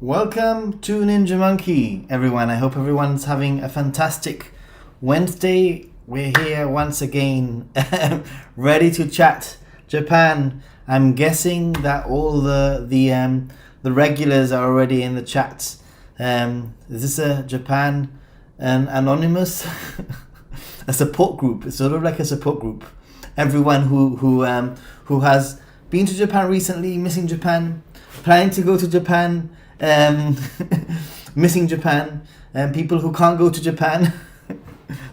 Welcome to Ninja Monkey, everyone. I hope everyone's having a fantastic Wednesday. We're here once again, ready to chat Japan. I'm guessing that all the regulars are already in the chat. Is this a Japan anonymous a support group? It's sort of like a support group. Everyone who has been to Japan recently, missing Japan, planning to go to Japan. Missing Japan, and people who can't go to Japan.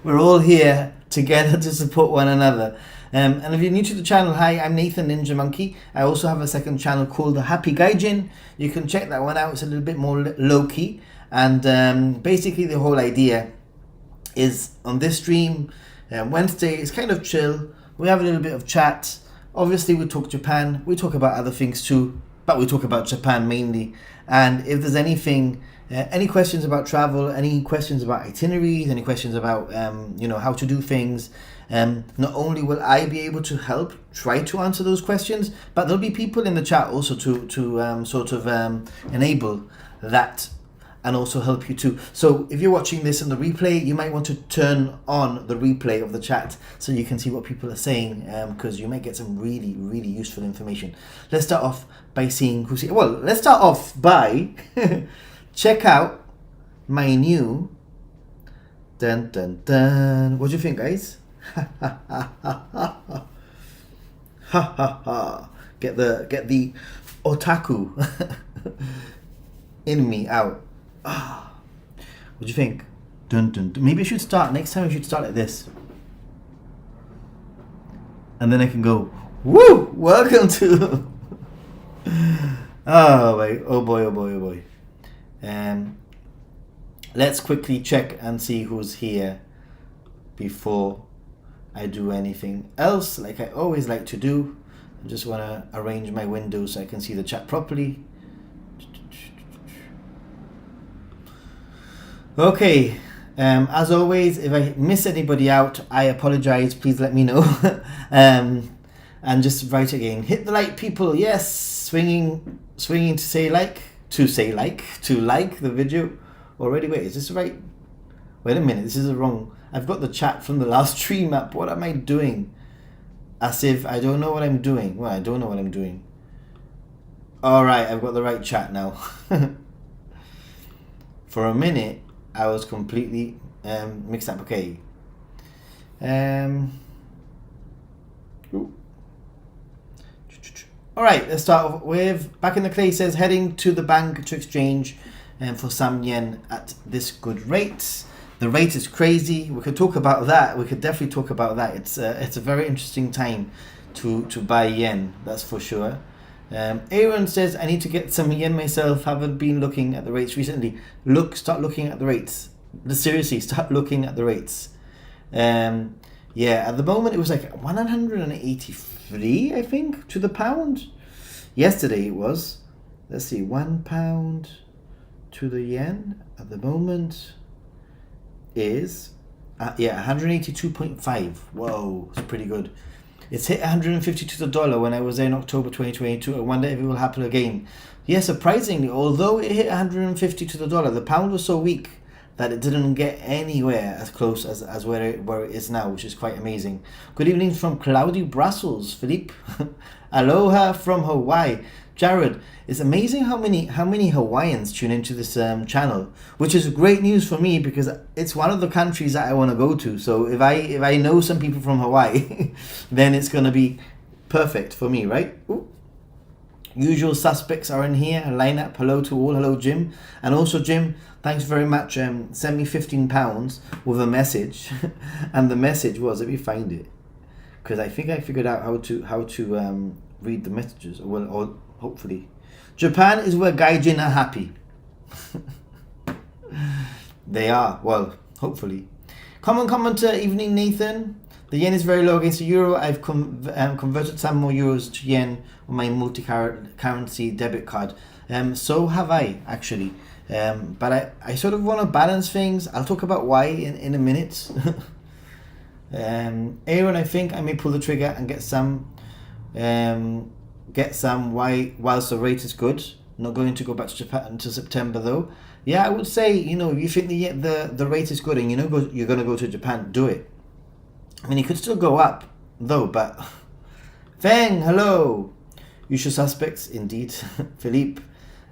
We're all here together to support one another. And if you're new to the channel, hi, I'm Nathan Ninja Monkey. I also have a second channel called The Happy Gaijin. You can check that one out. It's a little bit more low-key. And basically the whole idea is on this stream, Wednesday, it's kind of chill. We have a little bit of chat. Obviously we talk Japan. We talk about other things too, but we talk about Japan mainly. And if there's anything, any questions about travel, any questions about itineraries, any questions about, how to do things, not only will I be able to help try to answer those questions, but there'll be people in the chat also to enable that and also help you too. So if you're watching this in the replay, you might want to turn on the replay of the chat so you can see what people are saying, because you might get some really, really useful information. Let's start off by seeing who's here. Well, let's start off by check out my new dun dun dun. What do you think, guys? Ha ha ha ha ha ha ha. Get the otaku in me out. What do you think? Dun, dun, dun. Maybe I should start next time. I should start like this, and then I can go. Woo! Welcome to. Oh boy! Oh boy! Oh boy! Oh boy! Let's quickly check and see who's here before I do anything else, like I always like to do. I just want to arrange my windows so I can see the chat properly. Okay, as always, if I miss anybody out, I apologize. Please let me know. And just write again. Hit the like, people. Yes, swinging to like the video already. Wait, is this right? Wait a minute, this is wrong. I've got the chat from the last stream up. What am I doing? As if I don't know what I'm doing. Well, I don't know what I'm doing. All right, I've got the right chat now. For a minute, I was completely mixed up. Okay. All right, let's start with Back in the Clay says heading to the bank to exchange for some yen at this good rate. The rate is crazy. We could talk about that. We could definitely talk about that. It's a very interesting time to buy yen. That's for sure. Aaron says, I need to get some yen myself. Haven't been looking at the rates recently. Start looking at the rates. Seriously, start looking at the rates. Yeah, at the moment it was like 183, I think, to the pound. Yesterday it was. Let's see, £1 to the yen at the moment is 182.5. Whoa, it's pretty good. It's hit 150 to the dollar when I was there in October 2022. I wonder if it will happen again. Yeah, surprisingly, although it hit 150 to the dollar, the pound was so weak that it didn't get anywhere as close as where it is now, which is quite amazing. Good evening from cloudy Brussels, Philippe. Aloha from Hawaii. Jared, it's amazing how many Hawaiians tune into this channel, which is great news for me because it's one of the countries that I want to go to. So if I know some people from Hawaii, then it's going to be perfect for me, right? Ooh. Usual suspects are in here. A lineup. Hello to all. Hello, Jim. And also, Jim, thanks very much. Send me £15 with a message, and the message was, let me find it, because I think I figured out how to read the messages. Or hopefully, Japan is where gaijin are happy. They are. Well, hopefully. Common commenter, evening, Nathan. The yen is very low against the euro. I've converted some more euros to yen on my multi-currency debit card. So have I, actually. But I sort of want to balance things. I'll talk about why in a minute. Aaron, I think I may pull the trigger and get some whilst the rate is good. not going to go back to Japan until September though. Yeah, I would say, you know, if you think the rate is good and you know you're going to go to Japan, do it. I mean, it could still go up though, but Feng, hello. Usual suspects, indeed. Philippe.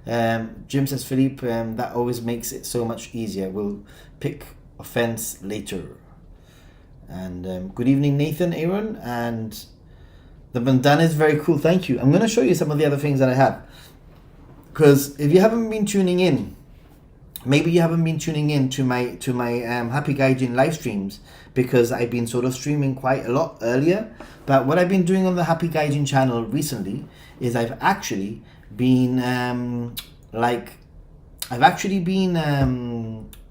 Jim says, Philippe, that always makes it so much easier. We'll pick offense later. And good evening, Nathan, Aaron. And the bandana is very cool. Thank you. I'm going to show you some of the other things that I have. Because if you haven't been tuning in, maybe you haven't been tuning in to my Happy Gaijin live streams, because I've been sort of streaming quite a lot earlier. But what I've been doing on the Happy Gaijin channel recently is I've actually been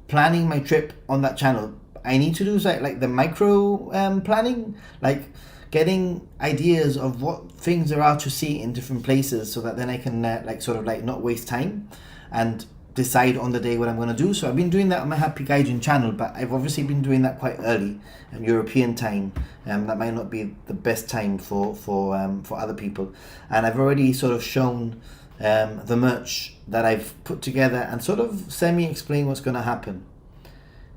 planning my trip on that channel. I need to do like the micro planning, like getting ideas of what things there are to see in different places, so that then I can not waste time and decide on the day what I'm going to do. So I've been doing that on my Happy Gaijin channel, but I've obviously been doing that quite early, European time. That might not be the best time for other people. And I've already sort of shown the merch that I've put together and sort of semi-explain what's going to happen.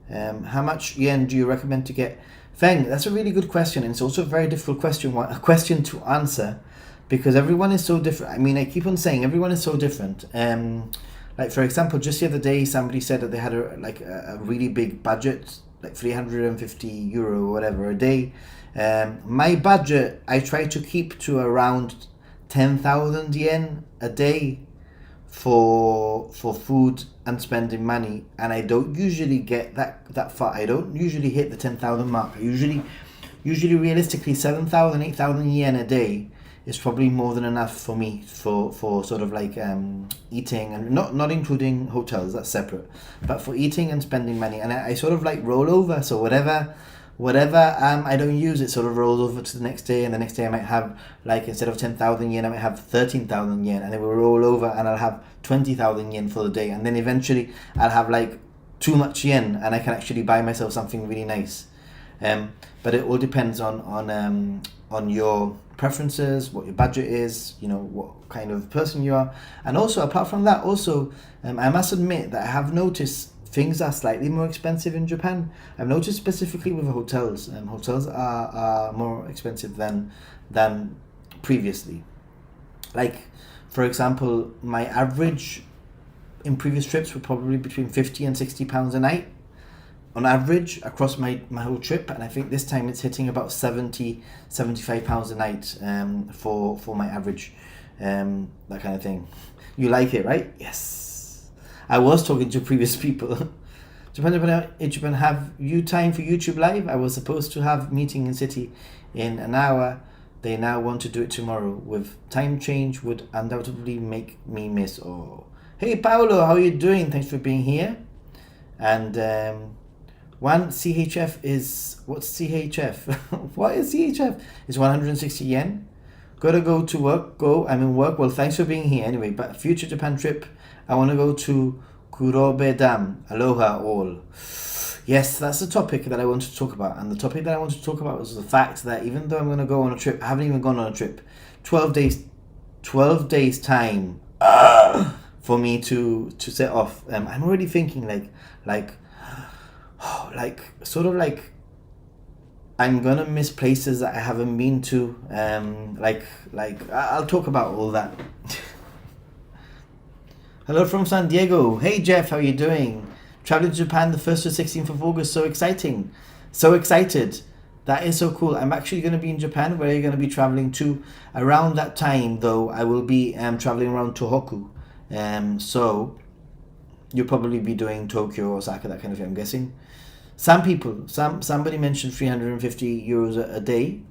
How much yen do you recommend to get? Feng, that's a really good question, and it's also a very difficult question to answer, because everyone is so different. I mean, I keep on saying everyone is so different. Like, for example, just the other day, somebody said that they had a really big budget, like 350 euro or whatever a day. My budget, I try to keep to around 10,000 yen a day for food and spending money, and I don't usually get that far. I don't usually hit the 10,000 mark. I usually realistically 7,000, 8,000 yen a day is probably more than enough for me for sort of like eating, and not including hotels, that's separate, but for eating and spending money. And I sort of like roll over, so whatever I don't use, it sort of rolls over to the next day, and the next day I might have, like, instead of 10,000 yen I might have 13,000 yen, and it will roll over and I'll have 20,000 yen for the day, and then eventually I'll have like too much yen and I can actually buy myself something really nice. But it all depends on your preferences, what your budget is, you know, what kind of person you are. And also, apart from that, also I must admit that I have noticed things are slightly more expensive in Japan. I've noticed specifically with hotels. Hotels are more expensive than previously. Like, for example, my average in previous trips were probably between 50 and 60 pounds a night on average across my whole trip, and I think this time it's hitting about 75 pounds a night for my average, that kind of thing. You like it, right? Yes. I was talking to previous people. Japan, have you time for YouTube Live? I was supposed to have meeting in city in an hour. They now want to do it tomorrow. With time change would undoubtedly make me miss. Oh, hey Paolo, how are you doing? Thanks for being here. And one CHF is, what's CHF? What is CHF? It's 160 yen. Gotta go to work. I'm in work. Well, thanks for being here anyway. But future Japan trip, I want to go to Kurobe Dam. Aloha all. Yes, that's the topic that I want to talk about. And the topic that I want to talk about is the fact that even though I'm going to go on a trip, I haven't even gone on a trip. 12 days time for me to set off. I'm already thinking like sort of like I'm gonna miss places that I haven't been to. Like I'll talk about all that. Hello from San Diego. Hey Jeff, how are you doing? Traveling to Japan the 1st to 16th of August. So exciting. So excited. That is so cool. I'm actually going to be in Japan. Where are you going to be traveling to? Around that time, though, I will be traveling around Tohoku. So you'll probably be doing Tokyo, Osaka, that kind of thing, I'm guessing. Somebody mentioned 350 euros a day.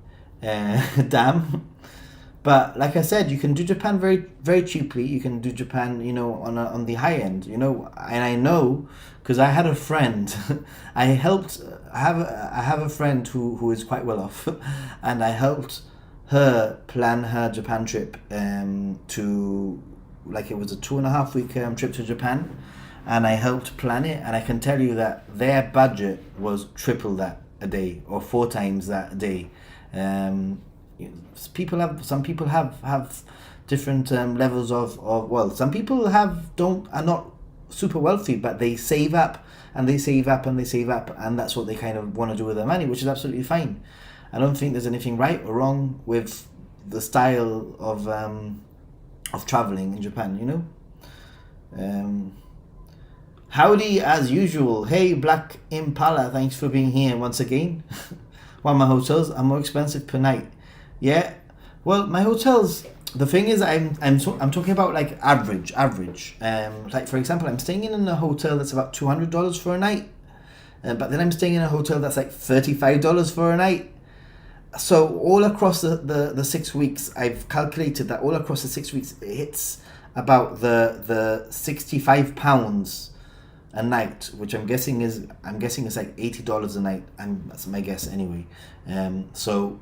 Damn. But like I said, you can do Japan very, very cheaply. You can do Japan, on the high end, and I know because I had a friend. I have a friend who is quite well off, and I helped her plan her Japan trip. It was a 2.5 week trip to Japan, and I helped plan it. And I can tell you that their budget was triple that a day or 4 times that a day. some people have different levels of wealth. Some people are not super wealthy, but they save up and they save up and they save up, and that's what they kind of want to do with their money, which is absolutely fine. I don't think there's anything right or wrong with the style of traveling in Japan, you know. Howdy as usual. Hey Black Impala, thanks for being here once again. While my hotels are more expensive per night. Yeah, well, my hotels, the thing is, I'm talking about like average. Like for example, I'm staying in a hotel that's about $200 for a night, but then I'm staying in a hotel that's like $35 for a night. So all across the 6 weeks, I've calculated that all across the 6 weeks, it hits about the £65 a night, which I'm guessing is like $80 a night. That's my guess anyway. So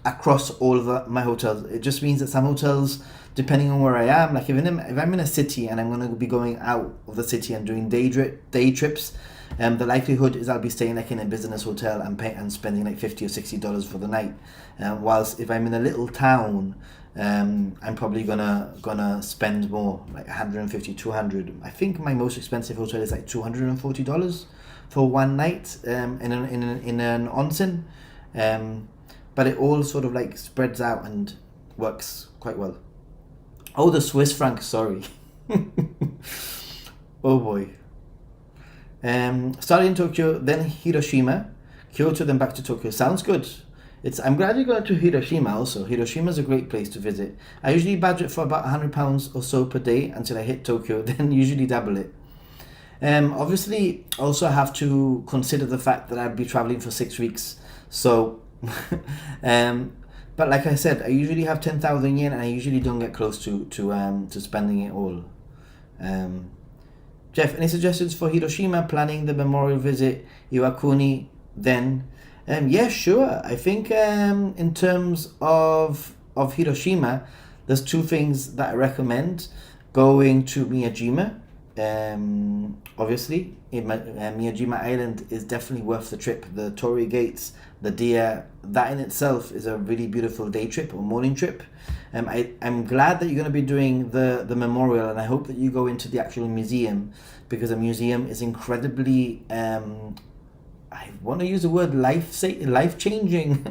across all of my hotels, it just means that some hotels, depending on where I am, like if I'm in a city and I'm going to be going out of the city and doing day trips, the likelihood is I'll be staying like in a business hotel and spending like $50 or $60 for the night. Whilst if I'm in a little town, I'm probably gonna spend more, like $150, $200. I think my most expensive hotel is like $240 for one night in an onsen. But it all sort of like spreads out and works quite well. Oh, the Swiss franc, sorry. Oh boy. Started in Tokyo, then Hiroshima, Kyoto, then back to Tokyo. Sounds good. I'm glad you got to Hiroshima also. Hiroshima is a great place to visit. I usually budget for about £100 or so per day until I hit Tokyo, then usually double it. Obviously, also I have to consider the fact that I'd be traveling for 6 weeks. So, but like I said, I usually have 10,000 yen and I usually don't get close to spending it all. Jeff, any suggestions for Hiroshima, planning the memorial visit, Iwakuni, then? Yeah, sure. I think in terms of Hiroshima, there's two things that I recommend. Going to Miyajima, obviously. Miyajima Island is definitely worth the trip. The Torii Gates, the deer, that in itself is a really beautiful day trip or morning trip. I'm glad that you're going to be doing the memorial, and I hope that you go into the actual museum, because the museum is incredibly, I want to use the word life-changing.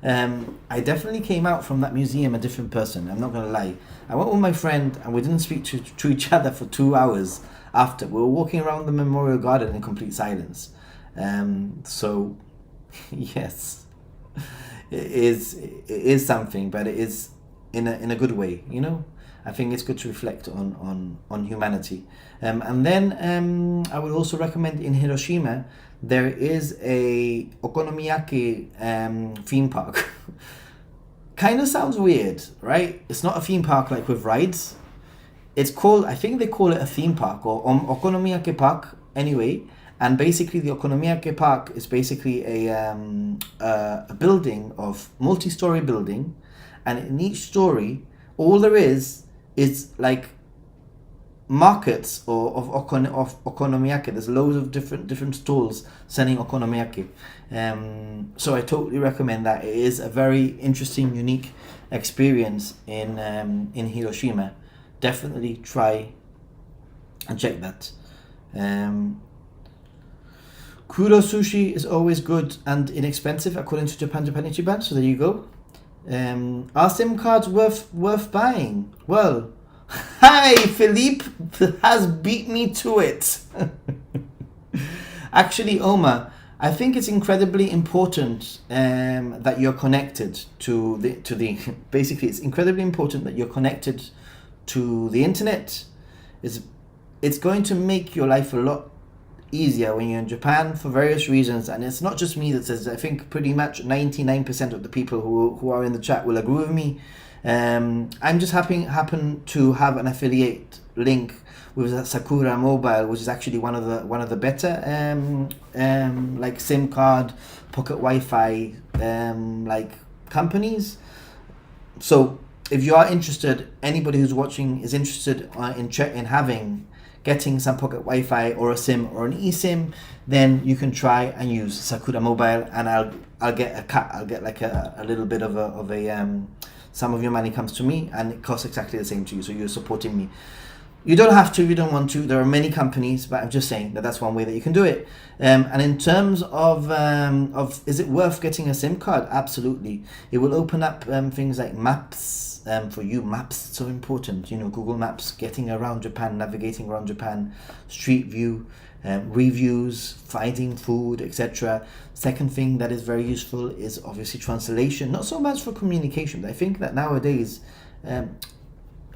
I definitely came out from that museum a different person, I'm not going to lie. I went with my friend and we didn't speak to each other for 2 hours after. We were walking around the memorial garden in complete silence. So, yes, it is something, but it is in a good way, you know. I think it's good to reflect on humanity. And then I would also recommend in Hiroshima, there is a okonomiyaki theme park. Kind of sounds weird, right? It's not a theme park like with rides. It's called, I think they call it a theme park or okonomiyaki park anyway. And basically the okonomiyaki park is basically a building of multi-story building, and in each story, all there is like markets of okonomiyaki. There's loads of different stalls selling okonomiyaki. So I totally recommend that. It is a very interesting, unique experience in Hiroshima. Definitely try and check that. Kuro sushi is always good and inexpensive according to Japan Ichiban. So there you go. Are SIM cards worth buying? Well, hi, Philippe has beat me to it. Actually, Omar, I think it's incredibly important that you're connected to the. Basically, it's incredibly important that you're connected to the internet. It's going to make your life a lot easier when you're in Japan for various reasons, and it's not just me that says. I think pretty much 99% of the people who are in the chat will agree with me. I'm just happen to have an affiliate link with Sakura Mobile, which is actually one of the better like SIM card, pocket Wi-Fi like companies. So if you are interested, anybody who's watching is interested in having getting some pocket Wi-Fi or a SIM or an eSIM, then you can try and use Sakura Mobile, and I'll get a cut. I'll get like a little bit of a some of your money comes to me, and it costs exactly the same to you. So you're supporting me. You don't have to if you don't want to. There are many companies, but I'm just saying that that's one way that you can do it. And in terms of is it worth getting a SIM card? Absolutely. It will open up things like maps for you. Maps, so important. You know, Google Maps, getting around Japan, navigating around Japan, Street View, reviews, finding food, etc. Second thing that is very useful is obviously translation. Not so much for communication, but I think that nowadays.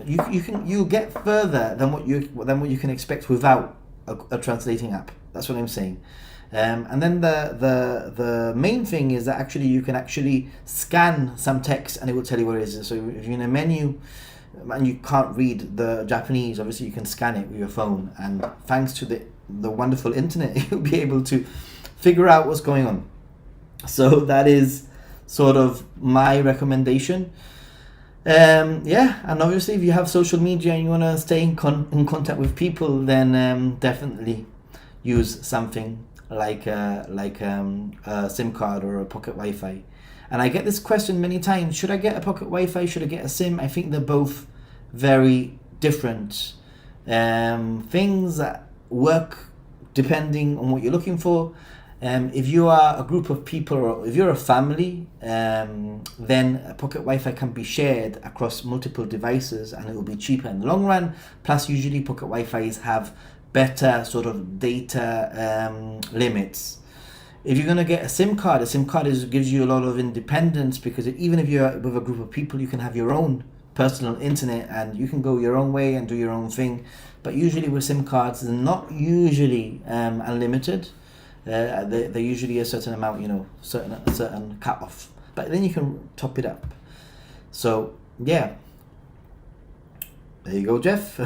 You get further than what you can expect without a translating app. That's what I'm saying. And then the main thing is that actually you can actually scan some text and it will tell you what it is. So if you're in a menu and you can't read the Japanese, obviously you can scan it with your phone, and thanks to the wonderful internet, you'll be able to figure out what's going on. So that is sort of my recommendation. And obviously if you have social media and you want to stay in contact with people, then definitely use something like a SIM card or a pocket Wi-Fi. And I get this question many times: should I get a pocket Wi-Fi? Should I get a SIM? I think they're both very different things that work depending on what you're looking for. If you are a group of people, or if you're a family, then a pocket Wi-Fi can be shared across multiple devices, and it will be cheaper in the long run. Plus, usually pocket Wi-Fis have better sort of data limits. If you're going to get a SIM card gives you a lot of independence, because even if you're with a group of people, you can have your own personal internet and you can go your own way and do your own thing. But usually with SIM cards, they're not usually unlimited. They're usually a certain amount, a certain cut off, but then you can top it up. So yeah, there you go, Jeff.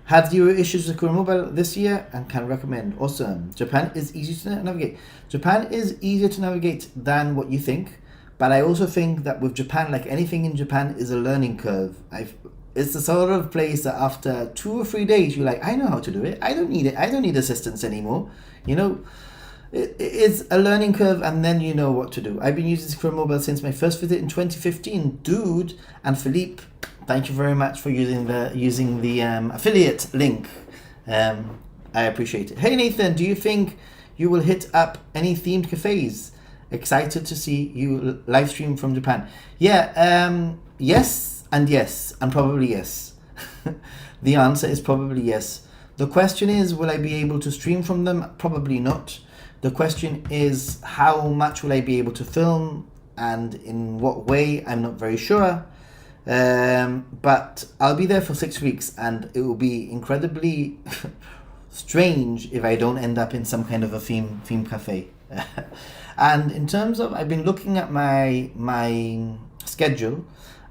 Had zero issues with Sakura Mobile this year and can recommend. Awesome. Japan is easy to navigate. Japan is easier to navigate than what you think, but I also think that with Japan, like anything in Japan, is a learning curve. It's the sort of place that after 2 or 3 days, you're like, I know how to do it. I don't need it. I don't need assistance anymore. It's a learning curve, and then you know what to do. I've been using Sakura Mobile since my first visit in 2015. Dude and Philippe, thank you very much for using the affiliate link. I appreciate it. Hey Nathan, do you think you will hit up any themed cafes? Excited to see you live stream from Japan. Yeah, yes. And yes, and probably yes. The answer is probably yes. The question is, will I be able to stream from them? Probably not. The question is, how much will I be able to film, and in what way? I'm not very sure. But I'll be there for 6 weeks, and it will be incredibly strange if I don't end up in some kind of a theme cafe. And in terms of, I've been looking at my schedule,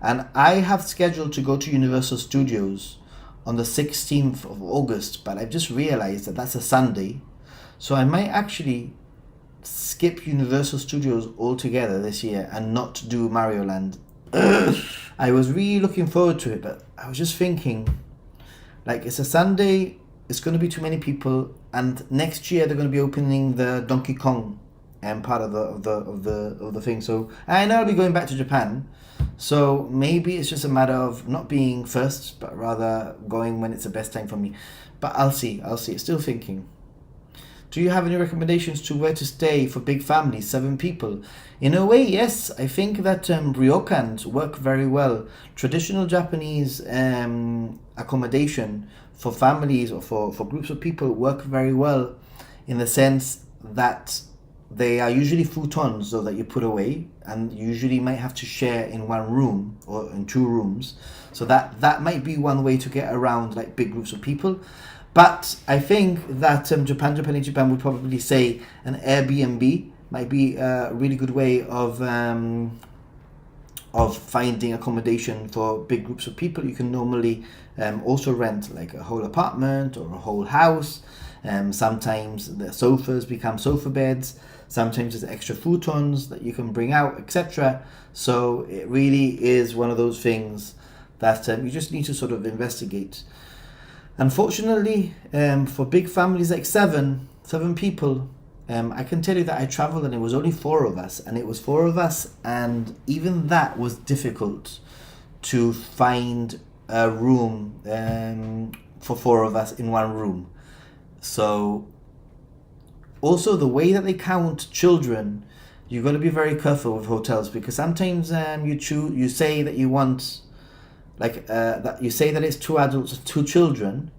and I have scheduled to go to Universal Studios on the 16th of August, but I've just realized that that's a Sunday. So I might actually skip Universal Studios altogether this year and not do Mario Land. I was really looking forward to it, but I was just thinking, like, it's a Sunday, it's going to be too many people, and next year they're going to be opening the Donkey Kong part of the thing. So I know I'll be going back to Japan. So maybe it's just a matter of not being first, but rather going when it's the best time for me. But I'll see. Still thinking. Do you have any recommendations to where to stay for big families, 7 people? In a way, yes. I think that ryokans work very well. Traditional Japanese accommodation for families or for groups of people work very well, in the sense that they are usually futons, so that you put away, and you usually might have to share in one room or in 2 rooms. So that might be one way to get around like big groups of people. But I think that Japan would probably say an Airbnb might be a really good way of finding accommodation for big groups of people. You can normally also rent like a whole apartment or a whole house. Sometimes the sofas become sofa beds. Sometimes there's extra futons that you can bring out, etc. So it really is one of those things that you just need to sort of investigate. Unfortunately, for big families like seven people, I can tell you that I traveled and it was only 4 of us, and even that was difficult to find a room for 4 of us in one room. So also the way that they count children, you've got to be very careful with hotels, because sometimes you say that you want that you say that it's 2 adults, 2 children,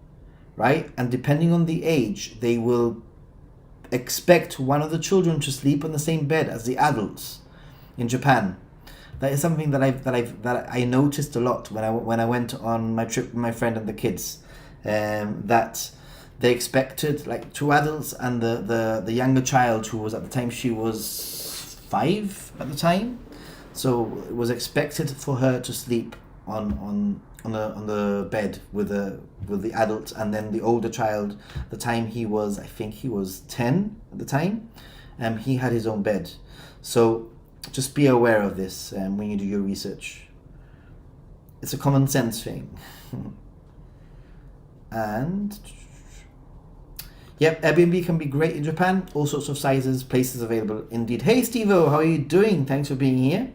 right? And depending on the age, they will expect one of the children to sleep on the same bed as the adults in Japan. That is something that I noticed a lot when I went on my trip with my friend and the kids. That they expected like 2 adults and the younger child, who was at the time, she was 5 at the time, so it was expected for her to sleep on the bed with the adult, and then the older child, the time he was, I think he was 10 at the time, he had his own bed. So just be aware of this when you do your research. It's a common sense thing. And yep, Airbnb can be great in Japan. All sorts of sizes, places available indeed. Hey Steve-O, how are you doing? Thanks for being here.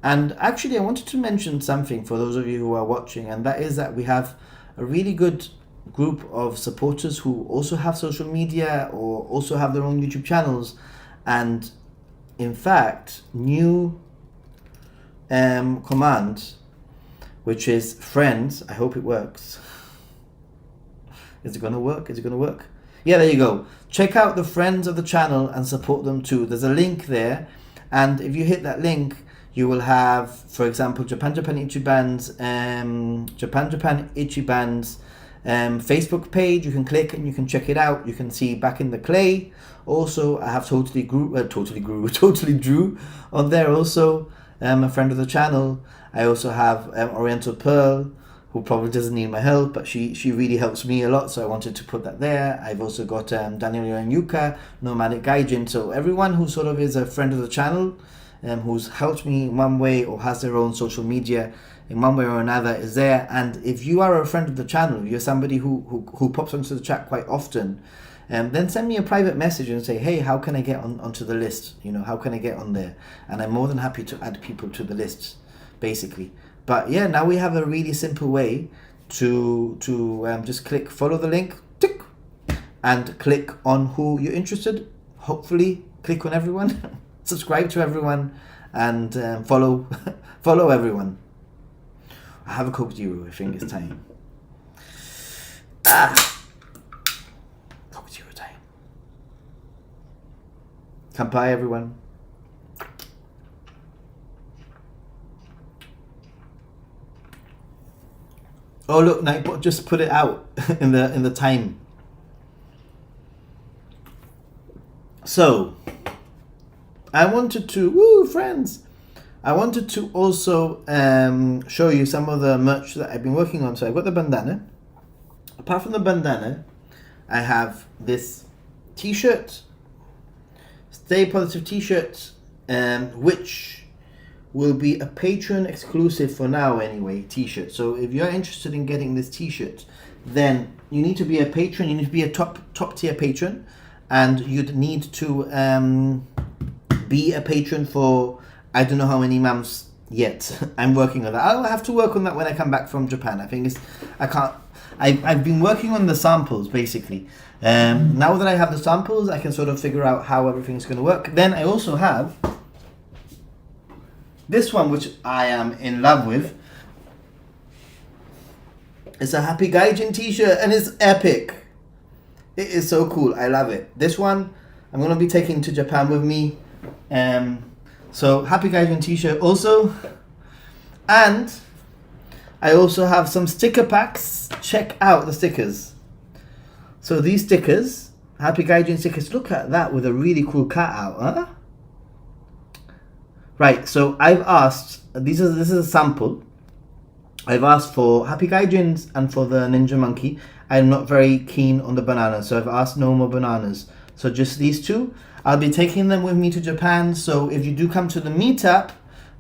And actually, I wanted to mention something for those of you who are watching, and that is that we have a really good group of supporters who also have social media or also have their own YouTube channels. And in fact, new command, which is friends. I hope it works. Is it going to work? Is it going to work? Yeah, there you go. Check out the friends of the channel and support them too. There's a link there, and if you hit that link, you will have, for example, Japan Ichiban's Facebook page. You can click and you can check it out. You can see Back in the Clay. Also, I have Totally Drew on there also, a friend of the channel. I also have Oriental Pearl, who probably doesn't need my help, but she really helps me a lot, so I wanted to put that there. I've also got Daniel and Yuka, Nomadic Gaijin. So everyone who sort of is a friend of the channel, who's helped me in one way or has their own social media in one way or another is there. And if you are a friend of the channel, if you're somebody who pops onto the chat quite often, then send me a private message and say, hey, how can I get onto the list? You know, how can I get on there? And I'm more than happy to add people to the list, basically. But yeah, now we have a really simple way to just follow the link, tick, and click on who you're interested. Hopefully, click on everyone. Subscribe to everyone, and follow everyone. I have a Coke Zero. I think it's time. Coke Zero time. Kanpai, everyone. Oh look, Nightbot just put it out in the time. So I wanted to, friends! I wanted to also show you some of the merch that I've been working on. So I've got the bandana. Apart from the bandana, I have this t-shirt, Stay Positive t-shirt, which will be a Patreon exclusive for now anyway, t-shirt. So if you're interested in getting this t-shirt, then you need to be a patron, you need to be a top tier patron, and you'd need to be a patron for I don't know how many months yet. I'm working on that. I'll have to work on that when I come back from Japan. I've been working on the samples basically. Now that I have the samples, I can sort of figure out how everything's going to work. Then I also have this one, which I am in love with. It's a Happy Gaijin t-shirt and it's epic. It is so cool. I love it. This one I'm going to be taking to Japan with me. So Happy Gaijin t-shirt also. And I also have some sticker packs. Check out the stickers. So these stickers, Happy Gaijin stickers, look at that with a really cool cat out, huh? Right, so I've asked, this is a sample. I've asked for Happy Gaijins and for the Ninja Monkey. I'm not very keen on the bananas, so I've asked no more bananas. So just these two. I'll be taking them with me to Japan, so if you do come to the meetup,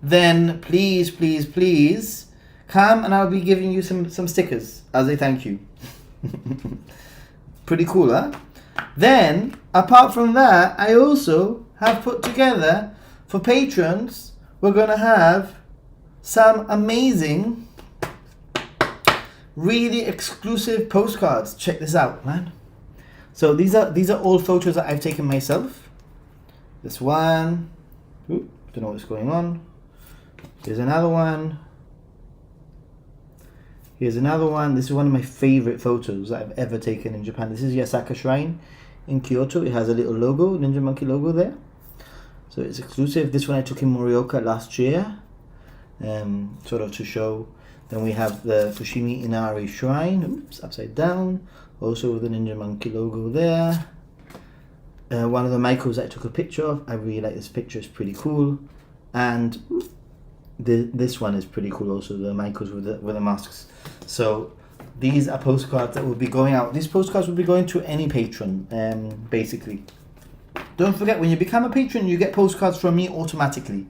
then please, please, please come and I'll be giving you some stickers as a thank you. Pretty cool, huh? Then, apart from that, I also have put together, for patrons, we're going to have some amazing, really exclusive postcards. Check this out, man. So these are all photos that I've taken myself. This one. Ooh, don't know what's going on. Here's another one. Here's another one. This is one of my favorite photos that I've ever taken in Japan. This is Yasaka Shrine in Kyoto. It has a little logo, Ninja Monkey logo there. So it's exclusive. This one I took in Morioka last year, sort of to show. Then we have the Fushimi Inari Shrine, oops, upside down, also with the Ninja Monkey logo there. One of the Michaels that I took a picture of. I really like this picture, it's pretty cool. And this one is pretty cool also, the Michaels with the masks. So these are postcards that will be going out. These postcards will be going to any patron, basically. Don't forget, when you become a patron, you get postcards from me automatically.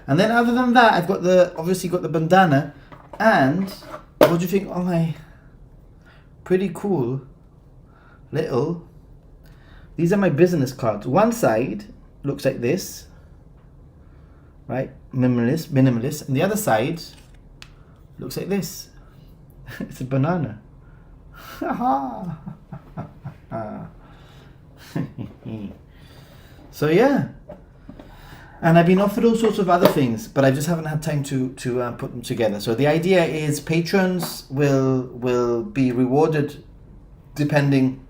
And then other than that, I've got obviously got the bandana. And what do you think? Oh my, pretty cool little. These are my business cards. One side looks like this, right? Minimalist. And the other side looks like this. It's a banana. So yeah. And I've been offered all sorts of other things, but I just haven't had time to put them together. So the idea is patrons will be rewarded depending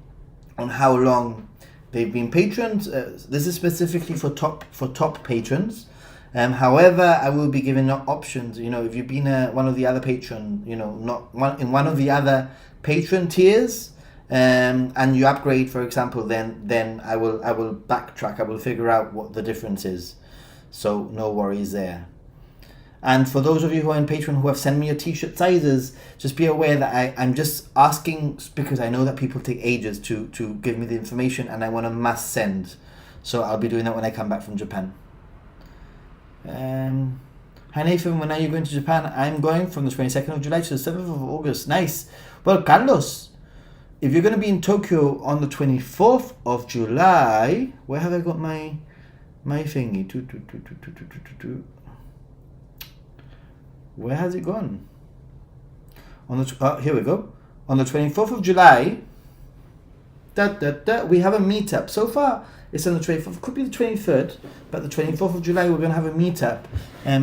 on how long they've been patrons. This is specifically for top patrons. However, I will be giving options. You know, if you've been one of the other patron, you know, one of the other patron tiers, and you upgrade, for example, then I will backtrack. I will figure out what the difference is. So no worries there. And for those of you who are in Patreon who have sent me your t-shirt sizes, just be aware that I'm just asking because I know that people take ages to give me the information and I want to mass send. So I'll be doing that when I come back from Japan. Hi Nathan, when are you going to Japan? I'm going from the 22nd of July to the 7th of August. Nice. Well, Carlos, if you're going to be in Tokyo on the 24th of July, where have I got my thingy? Where has it gone? Here we go. On the 24th of July, we have a meetup. So far, it's on the 24th. Could be the 23rd, but the 24th of July, we're going to have a meetup.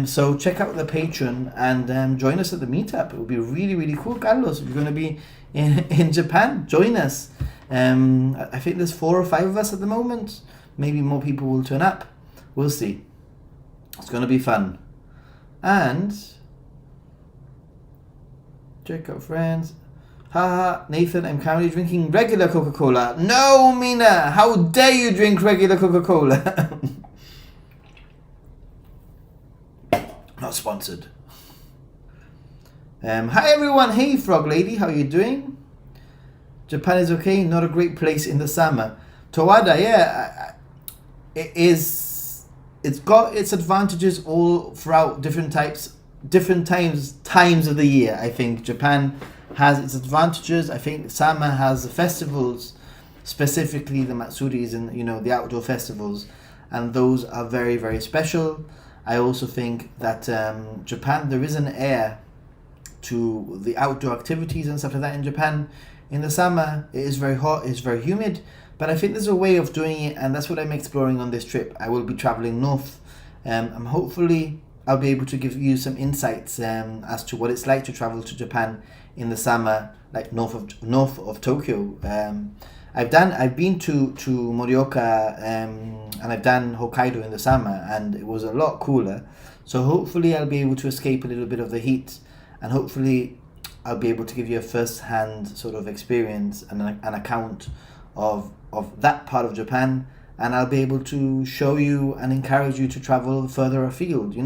So check out the Patreon and join us at the meetup. It will be really, really cool. Carlos, if you're going to be in Japan, join us. I think there's 4 or 5 of us at the moment. Maybe more people will turn up. We'll see. It's going to be fun. And check out friends. Haha, Nathan, I'm currently drinking regular Coca-Cola. No, Mina! How dare you drink regular Coca-Cola? Not sponsored. Hi everyone. Hey Frog Lady, how are you doing? Japan is okay, not a great place in the summer. Towada, yeah, it is. It's got its advantages all throughout different times of the year. I think Japan has its advantages. I think summer has the festivals, specifically the Matsuris and the outdoor festivals, and those are very, very special. I also think that Japan, there is an air to the outdoor activities and stuff like that in Japan. In the summer, it is very hot, it's very humid, but I think there's a way of doing it, and that's what I'm exploring on this trip. I will be traveling north. Hopefully I'll be able to give you some insights as to what it's like to travel to Japan in the summer, like north of Tokyo. I've been to Morioka and I've done Hokkaido in the summer, and it was a lot cooler. So hopefully I'll be able to escape a little bit of the heat, and hopefully I'll be able to give you a first-hand sort of experience and an account of that part of Japan, and I'll be able to show you and encourage you to travel further afield.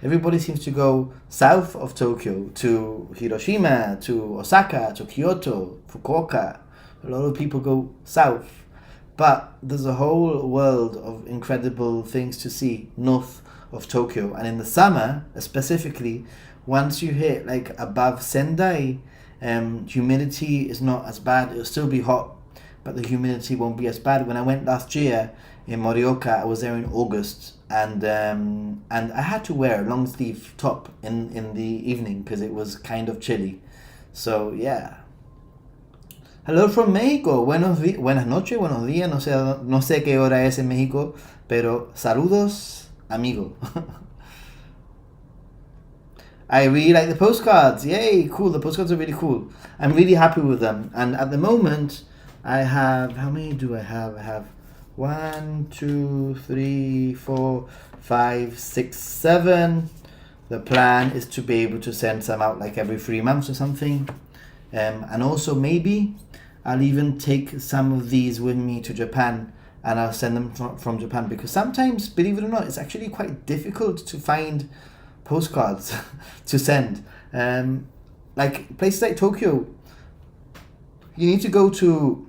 Everybody seems to go south of Tokyo to Hiroshima, to Osaka, to Kyoto, Fukuoka. A lot of people go south, but there's a whole world of incredible things to see north of Tokyo. And in the summer, specifically, once you hit like above Sendai, Humidity is not as bad. It'll still be hot, but the humidity won't be as bad. When I went last year in Morioka, I was there in August, and I had to wear a long sleeve top in the evening because it was kind of chilly. So yeah. Hello from Mexico. Buenas noches, buenos días. No sé qué hora es en México, pero saludos, amigo. I really like the postcards. Yay, cool. The postcards are really cool. I'm really happy with them. And at the moment, I have, how many do I have? I have 1, 2, 3, 4, 5, 6, 7. The plan is to be able to send some out like every 3 months or something. And also maybe I'll even take some of these with me to Japan, and I'll send them from Japan, because sometimes, believe it or not, it's actually quite difficult to find postcards to send. Like places like Tokyo, you need to go to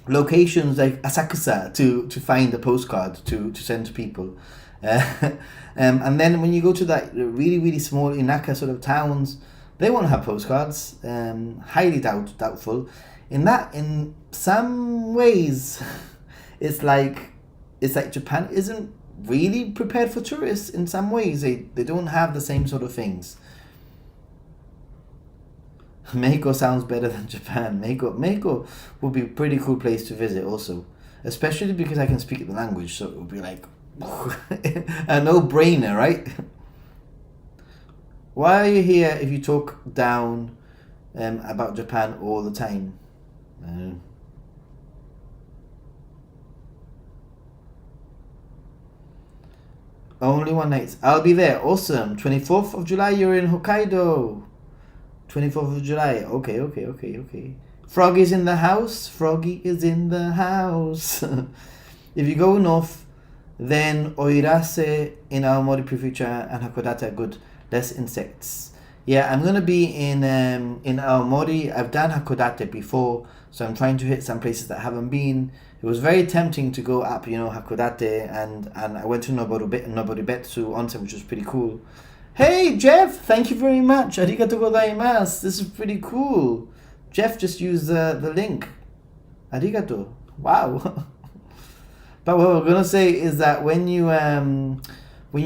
locations like Asakusa to find a postcard to send to people. And then when you go to that really, really small Inaka sort of towns, they won't have postcards. Highly doubtful. In some ways, it's like Japan isn't really prepared for tourists. In some ways, they don't have the same sort of things. Mexico sounds better than Japan. Mexico would be a pretty cool place to visit also, especially because I can speak the language, so it would be like a no-brainer, right? Why are you here if you talk down about Japan all the time? Only one night. I'll be there. Awesome. 24th of July, you're in Hokkaido. 24th of July. Okay. Frog is in the house. Froggy is in the house. If you go north, then Oirase in Aomori Prefecture and Hakodate are good. Less insects. Yeah, I'm gonna be in Aomori. I've done Hakodate before, so I'm trying to hit some places that I haven't been. It was very tempting to go up, Hakodate, and I went to Noboribetsu onsen, which was pretty cool. Hey, Jeff, thank you very much. Arigatou gozaimasu. This is pretty cool. Jeff just used the link. Arigatou. Wow. But what we're gonna say is that when you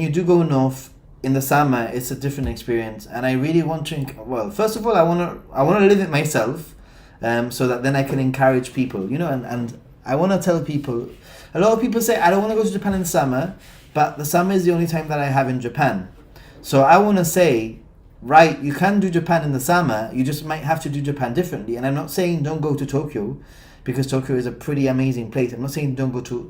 do go north in the summer, it's a different experience, and I really want to. Well, first of all, I wanna live it myself, so that then I can encourage people, and I want to tell people. A lot of people say I don't want to go to Japan in the summer, but the summer is the only time that I have in Japan. So I want to say, right, you can do Japan in the summer, you just might have to do Japan differently. And I'm not saying don't go to Tokyo, because Tokyo is a pretty amazing place. I'm not saying don't go to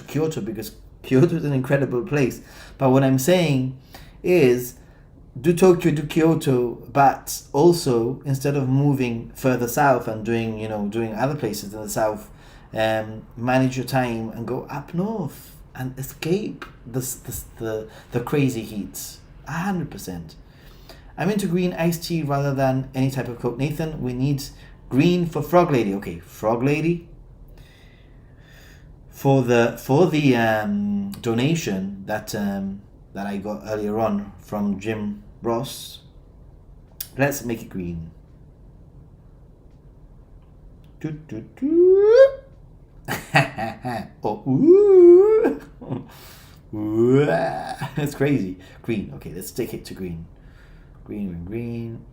Kyoto, because Kyoto is an incredible place. But what I'm saying is do Tokyo, do Kyoto, but also instead of moving further south and doing other places in the south, manage your time and go up north and escape the crazy heats. 100%. I'm into green iced tea rather than any type of Coke. Nathan, we need green for Frog Lady. Okay, Frog Lady. For the donation that I got earlier on from Jim Ross, let's make it green. Oh, ooh. Ooh. It's crazy. Green. Okay, let's take it to green. Green.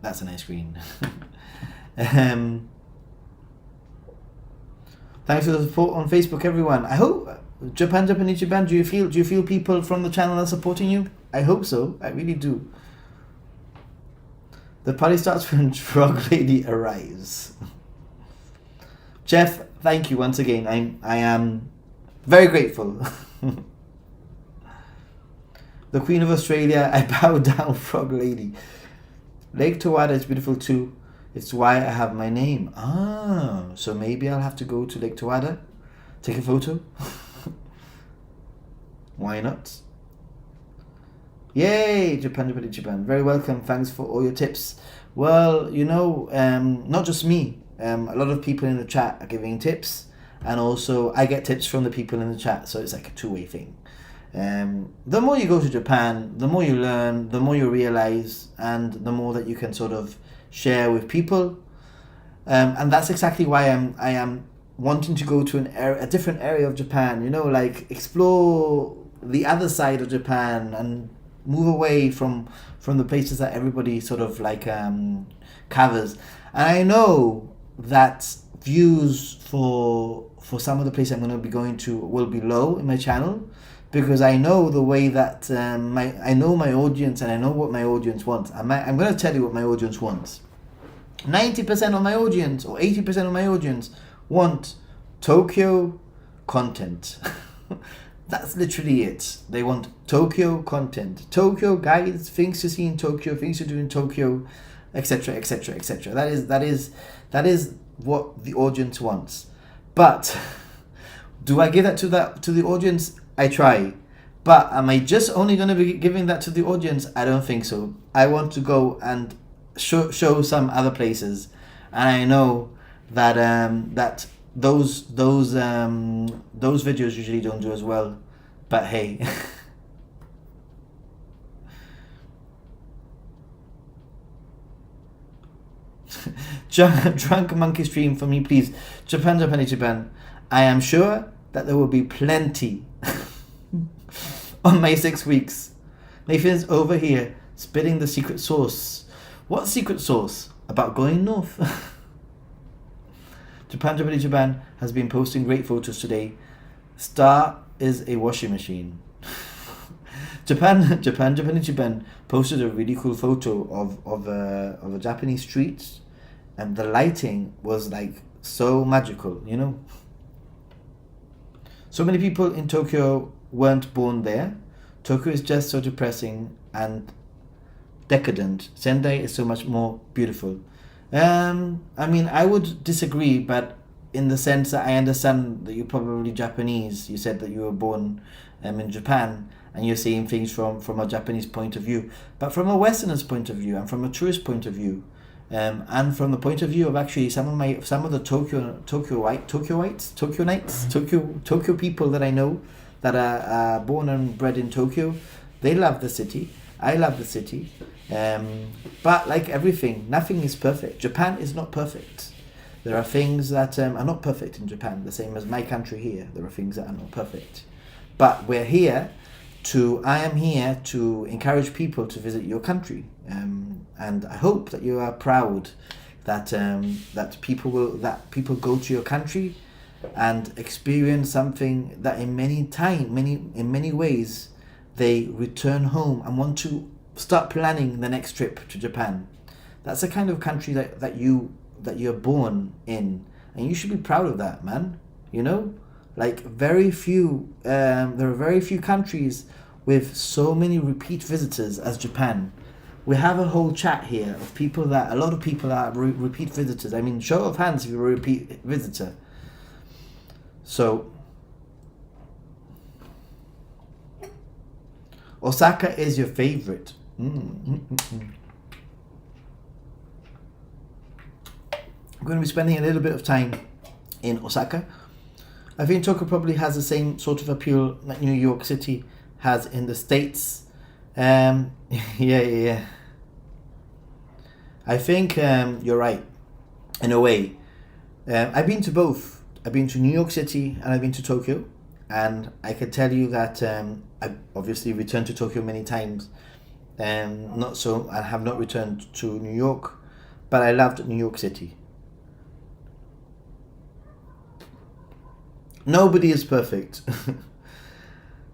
That's a nice green. Thanks for the support on Facebook, everyone. I hope Japanese. Do you feel people from the channel are supporting you? I hope so. I really do. The party starts when Frog Lady arrives. Jeff, thank you once again. I am very grateful. The Queen of Australia, I bow down, Frog Lady. Lake Towada is beautiful too. It's why I have my name. So maybe I'll have to go to Lake Towada, take a photo. Why not? Yay, Japan. Very welcome. Thanks for all your tips. Well, not just me. A lot of people in the chat are giving tips, and also I get tips from the people in the chat, so it's like a two-way thing. The more you go to Japan, the more you learn, the more you realize, and the more that you can sort of share with people. And that's exactly why I am wanting to go to a different area of Japan, you know, like explore the other side of Japan and move away from the places that everybody sort of like covers. And I know that views for some of the places I'm going to be going to will be low in my channel, because I know the way that I know my audience, and I know what my audience wants. I'm going to tell you what my audience wants. 90% of my audience or 80% of my audience want Tokyo content. That's literally it. They want Tokyo content. Tokyo guides, things to see in Tokyo, things to do in Tokyo, etc., etc., etc. That is what the audience wants. But do I give that to the audience? I try. But am I just only going to be giving that to the audience? I don't think so. I want to go and show some other places, and I know that that those videos usually don't do as well. But hey. Drunk monkey stream for me, please. Japan. I am sure that there will be plenty on my 6 weeks. Nathan's over here spitting the secret sauce. What secret sauce? About going north? Japan has been posting great photos today. Star is a washing machine. Japan posted a really cool photo of a Japanese street, and the lighting was like so magical, you know. So many people in Tokyo weren't born there. Tokyo is just so depressing and decadent. Sendai is so much more beautiful. I mean, I would disagree, but in the sense that I understand that you're probably Japanese. You said that you were born in Japan, and you're seeing things from a Japanese point of view. But from a Westerner's point of view, and from a tourist point of view, and from the point of view of actually some of the Tokyo people that I know that are born and bred in Tokyo, they love the city. I love the city. But like everything, nothing is perfect. Japan is not perfect. There are things that are not perfect in Japan, the same as my country here. There are things that are not perfect. But I am here to encourage people to visit your country. And I hope that you are proud that people go to your country and experience something that in many ways they return home and want to start planning the next trip to Japan. That's the kind of country that you're born in, and you should be proud of that, man. You know, like there are very few countries with so many repeat visitors as Japan. We have a whole chat here of a lot of people are repeat visitors. I mean, show of hands if you're a repeat visitor. So, Osaka is your favorite. I'm going to be spending a little bit of time in Osaka. I think Tokyo probably has the same sort of appeal that New York City has in the States. Yeah. I think you're right, in a way. I've been to both. I've been to New York City and I've been to Tokyo. And I can tell you that I've obviously returned to Tokyo many times. I have not returned to New York, but I loved New York City. Nobody is perfect.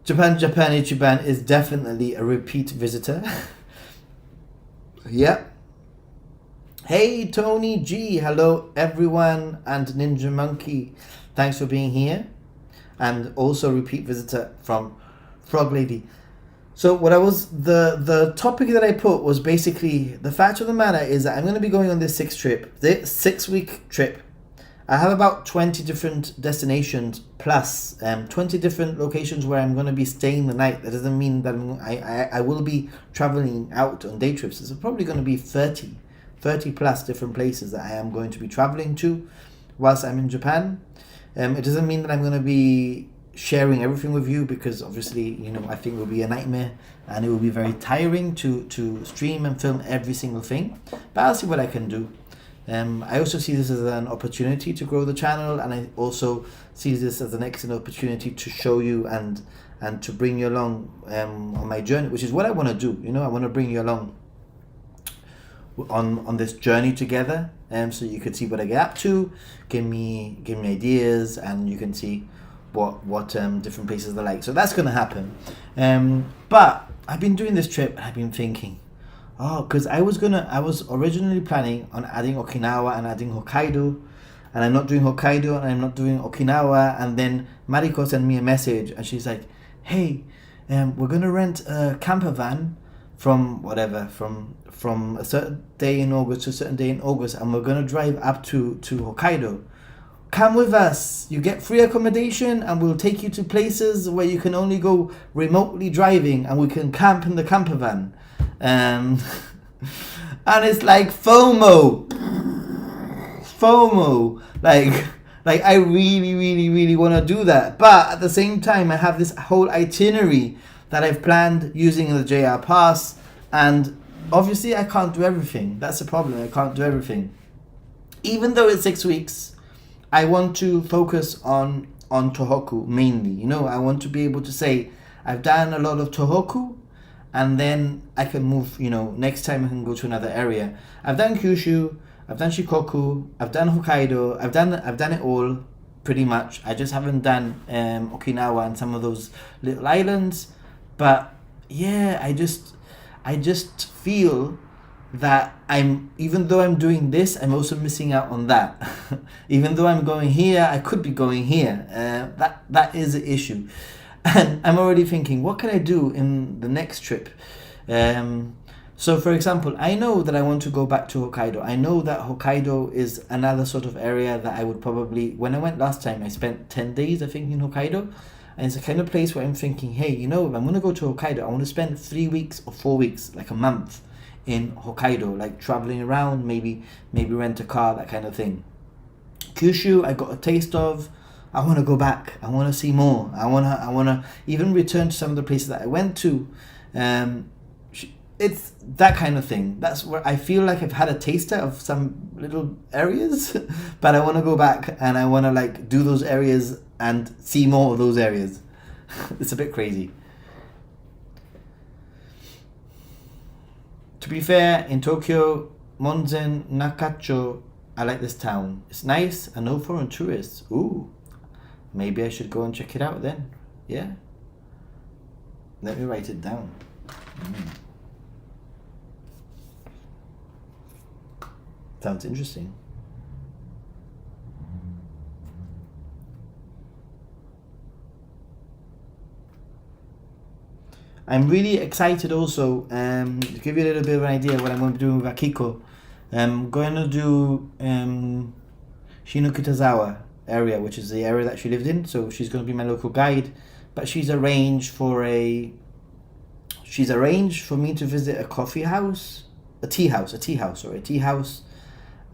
Japan Ichiban is definitely a repeat visitor. Yep. Hey Tony G, hello everyone, and Ninja Monkey, thanks for being here. And also repeat visitor from Frog Lady. So the topic that I put was basically, the fact of the matter is that I'm going to be going on this 6-week trip. I have about 20 different destinations plus 20 different locations where I'm going to be staying the night. That doesn't mean that I will be traveling out on day trips. There's probably going to be 30 plus different places that I am going to be traveling to whilst I'm in Japan. It doesn't mean that I'm going to be sharing everything with you, because obviously, you know, I think it will be a nightmare and it will be very tiring to stream and film every single thing. But I'll see what I can do. I also see this as an opportunity to grow the channel, and I also see this as an excellent opportunity to show you and to bring you along on my journey, which is what I want to do. You know, I want to bring you along on this journey together, so you can see what I get up to, give me ideas, and you can see what different places are like. So that's going to happen. But I've been doing this trip and I've been thinking, because I was originally planning on adding Okinawa and adding Hokkaido, and I'm not doing Hokkaido and I'm not doing Okinawa. And then Mariko sent me a message and she's like, hey, we're gonna rent a camper van from a certain day in August to a certain day in August, and we're gonna drive up to Hokkaido. Come with us. You get free accommodation and we'll take you to places where you can only go remotely driving, and we can camp in the camper van. And it's like FOMO, like I really want to do that, but at the same time I have this whole itinerary that I've planned using the JR Pass, and obviously I can't do everything. That's the problem. I can't do everything. Even though it's 6 weeks, I want to focus on Tohoku mainly. You know, I want to be able to say I've done a lot of Tohoku, and then I can move, you know, next time I can go to another area. I've done Kyushu, I've done Shikoku, I've done Hokkaido, I've done it all pretty much. I just haven't done Okinawa and some of those little islands. But yeah, I just feel that even though I'm doing this, I'm also missing out on that. Even though I'm going here, I could be going here. That is the issue. And I'm already thinking, what can I do in the next trip? So for example, I know that I want to go back to Hokkaido. I know that Hokkaido is another sort of area that I would probably, when I went last time, I spent 10 days, I think, in Hokkaido. And it's the kind of place where I'm thinking, hey, you know, if I'm going to go to Hokkaido, I want to spend 3 weeks or 4 weeks, like a month in Hokkaido, like traveling around, maybe rent a car, that kind of thing. Kyushu, I got a taste of. I want to go back. I want to see more. I want to even return to some of the places that I went to. It's that kind of thing. That's where I feel like I've had a taster of some little areas, but I want to go back and I want to like do those areas and see more of those areas. It's a bit crazy. To be fair, in Tokyo, Monzen, Nakacho, I like this town. It's nice and no foreign tourists. Ooh. Maybe I should go and check it out then. Yeah. Let me write it down. Sounds interesting. I'm really excited also, to give you a little bit of an idea of what I'm going to be doing with Akiko. I'm going to do Shinokitazawa area, which is the area that she lived in. So she's going to be my local guide, but she's arranged for me to visit a tea house,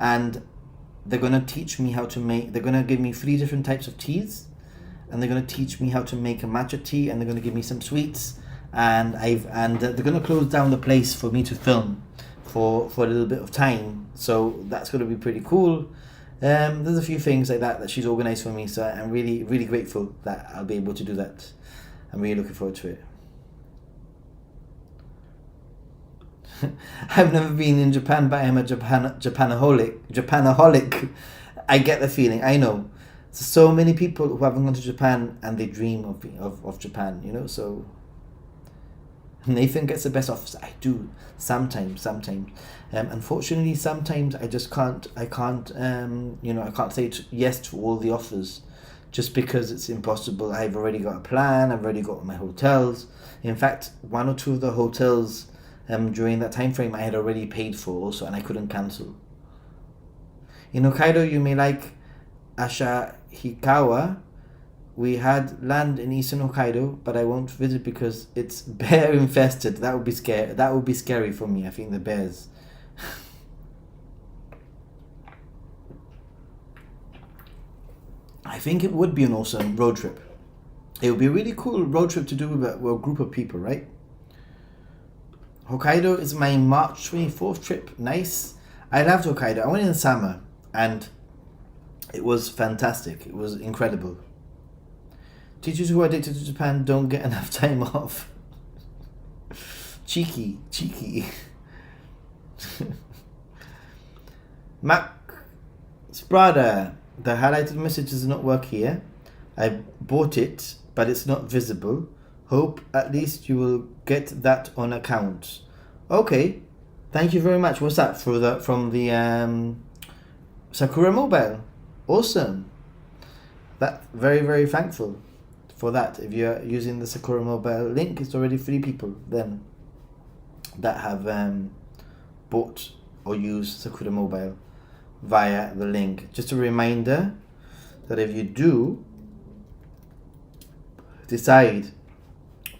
and they're going to teach me how to make, they're going to give me 3 different types of teas, and they're going to teach me how to make a matcha tea, and they're going to give me some sweets, and they're going to close down the place for me to film for a little bit of time. So that's going to be pretty cool. There's a few things like that she's organized for me, so I'm really, really grateful that I'll be able to do that. I'm really looking forward to it. I've never been in Japan, but I'm a Japanaholic. I get the feeling. I know. So many people who haven't gone to Japan and they dream of Japan, you know. So Nathan gets the best offers. I do sometimes. Unfortunately, sometimes I just can't. I can't say yes to all the offers, just because it's impossible. I've already got a plan. I've already got my hotels. In fact, 1 or 2 of the hotels during that time frame I had already paid for also, and I couldn't cancel. In Hokkaido, you may like Asahikawa. We had land in eastern Hokkaido, but I won't visit because it's bear infested. That would be scary. That would be scary for me. I think the bears. I think it would be an awesome road trip. it would be a really cool road trip to do with a group of people, right? Hokkaido is my March 24th trip. Nice. I loved Hokkaido. I went in summer and it was fantastic. It was incredible. Teachers who are addicted to Japan don't get enough time off. Cheeky. Mac Sprada, the highlighted message does not work here. I bought it, but it's not visible. Hope at least you will get that on account. Okay, thank you very much. What's that from the Sakura Mobile? Awesome. That very thankful for that. If you're using the Sakura Mobile link, it's already 3 people then that have bought or used Sakura Mobile via the link. Just a reminder that if you do decide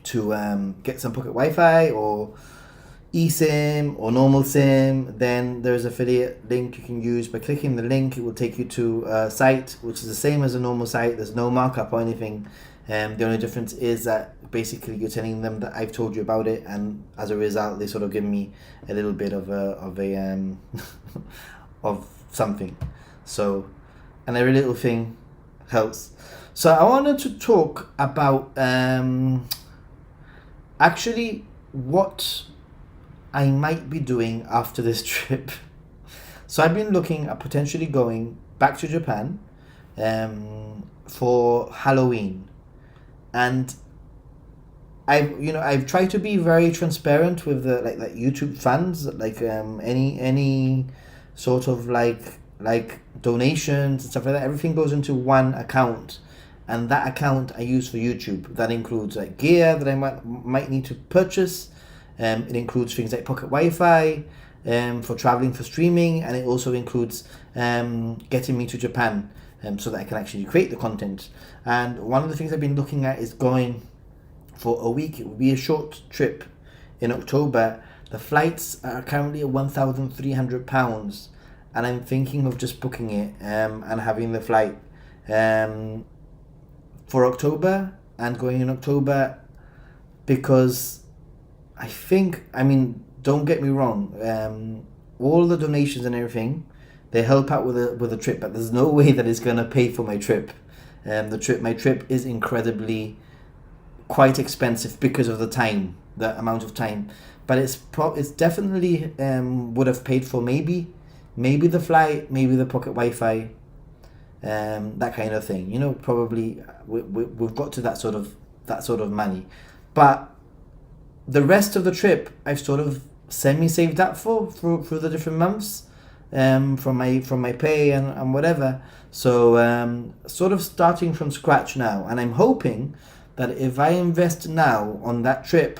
to get some pocket Wi-Fi or eSIM or normal SIM, then there's an affiliate link you can use. By clicking the link, it will take you to a site which is the same as a normal site. There's no markup or anything. The only difference is that basically you're telling them that I've told you about it, and as a result, they sort of give me a little bit of a of something. So, and every little thing helps. So I wanted to talk about actually what I might be doing after this trip. So I've been looking at potentially going back to Japan for Halloween, and I've tried to be very transparent with the like YouTube funds, like any sort of like donations and stuff like that. Everything goes into one account, and that account I use for YouTube. That includes like gear that I might need to purchase. It includes things like pocket Wi-Fi for traveling, for streaming, and it also includes getting me to Japan so that I can actually create the content. And one of the things I've been looking at is going for a week. It will be a short trip in October. The flights are currently at £1,300, and I'm thinking of just booking it and having the flight for October and going in October, because don't get me wrong, all the donations and everything, they help out with a trip, but there's no way that it's going to pay for my trip. My trip is incredibly quite expensive because of the amount of time, but it's definitely would have paid for maybe the flight, maybe the pocket Wi-Fi, that kind of thing. Probably we've got to that sort of money, but the rest of the trip I've sort of semi-saved up for through the different months from my pay and whatever. So sort of starting from scratch now, and I'm hoping that if I invest now on that trip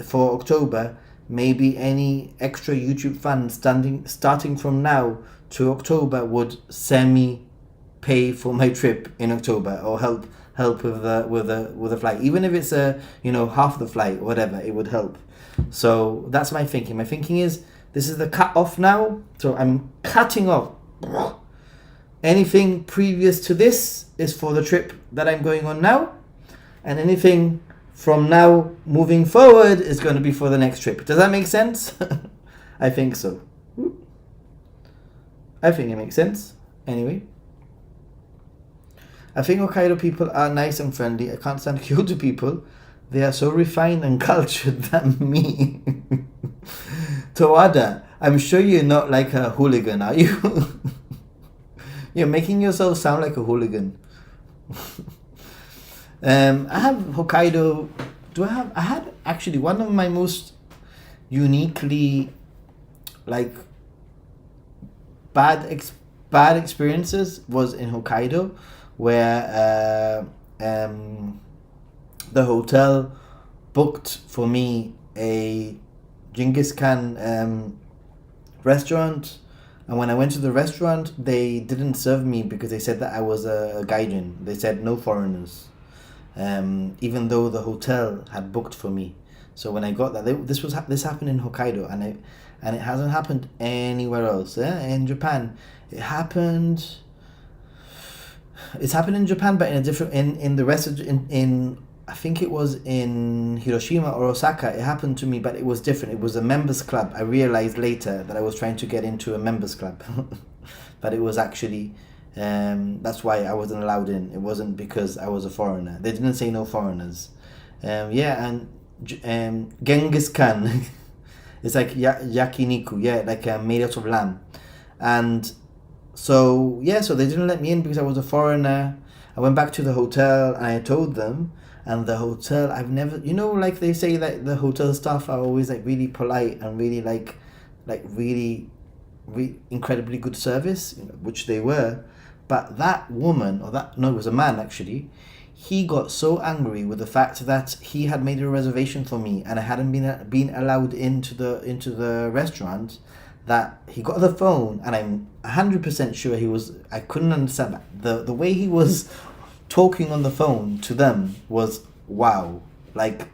for October, maybe any extra YouTube funds starting from now to October would semi-pay for my trip in October, or help with the flight, even if it's half the flight or whatever. It would help. So that's my thinking. My thinking is this is the cut off now, so I'm cutting off. Anything previous to this is for the trip that I'm going on now, and anything from now moving forward is going to be for the next trip. Does that make sense? I think so. I think it makes sense. Anyway, I think Hokkaido people are nice and friendly. I can't stand Kyoto people. They are so refined and cultured than me. Tawada, I'm sure you're not like a hooligan, are you? You're making yourself sound like a hooligan. I have Hokkaido. I had actually one of my most uniquely bad experiences was in Hokkaido, where the hotel booked for me a Genghis Khan restaurant, and when I went to the restaurant, they didn't serve me because they said that I was a gaijin. They said no foreigners, even though the hotel had booked for me. So when I got that, this happened in Hokkaido, and it hasn't happened anywhere else. In Japan, it happened It's happened in Japan, but in a different in the rest of in I think it was in Hiroshima or Osaka. It happened to me, but it was different. It was a members club. I realized later that I was trying to get into a members club, but it was actually that's why I wasn't allowed in. It wasn't because I was a foreigner. They didn't say no foreigners. Yeah, and Genghis Khan. It's like yakiniku, yeah, like made out of lamb, and so yeah, so they didn't let me in because I was a foreigner. I went back to the hotel and I told them, and the hotel, I've never, like they say that the hotel staff are always like really polite and really like really incredibly good service, which they were, but that woman, or that, no, it was a man actually. He got so angry with the fact that he had made a reservation for me and I hadn't been allowed into the restaurant, that he got the phone, and I'm 100% sure I couldn't understand that. The way he was talking on the phone to them was wow. Like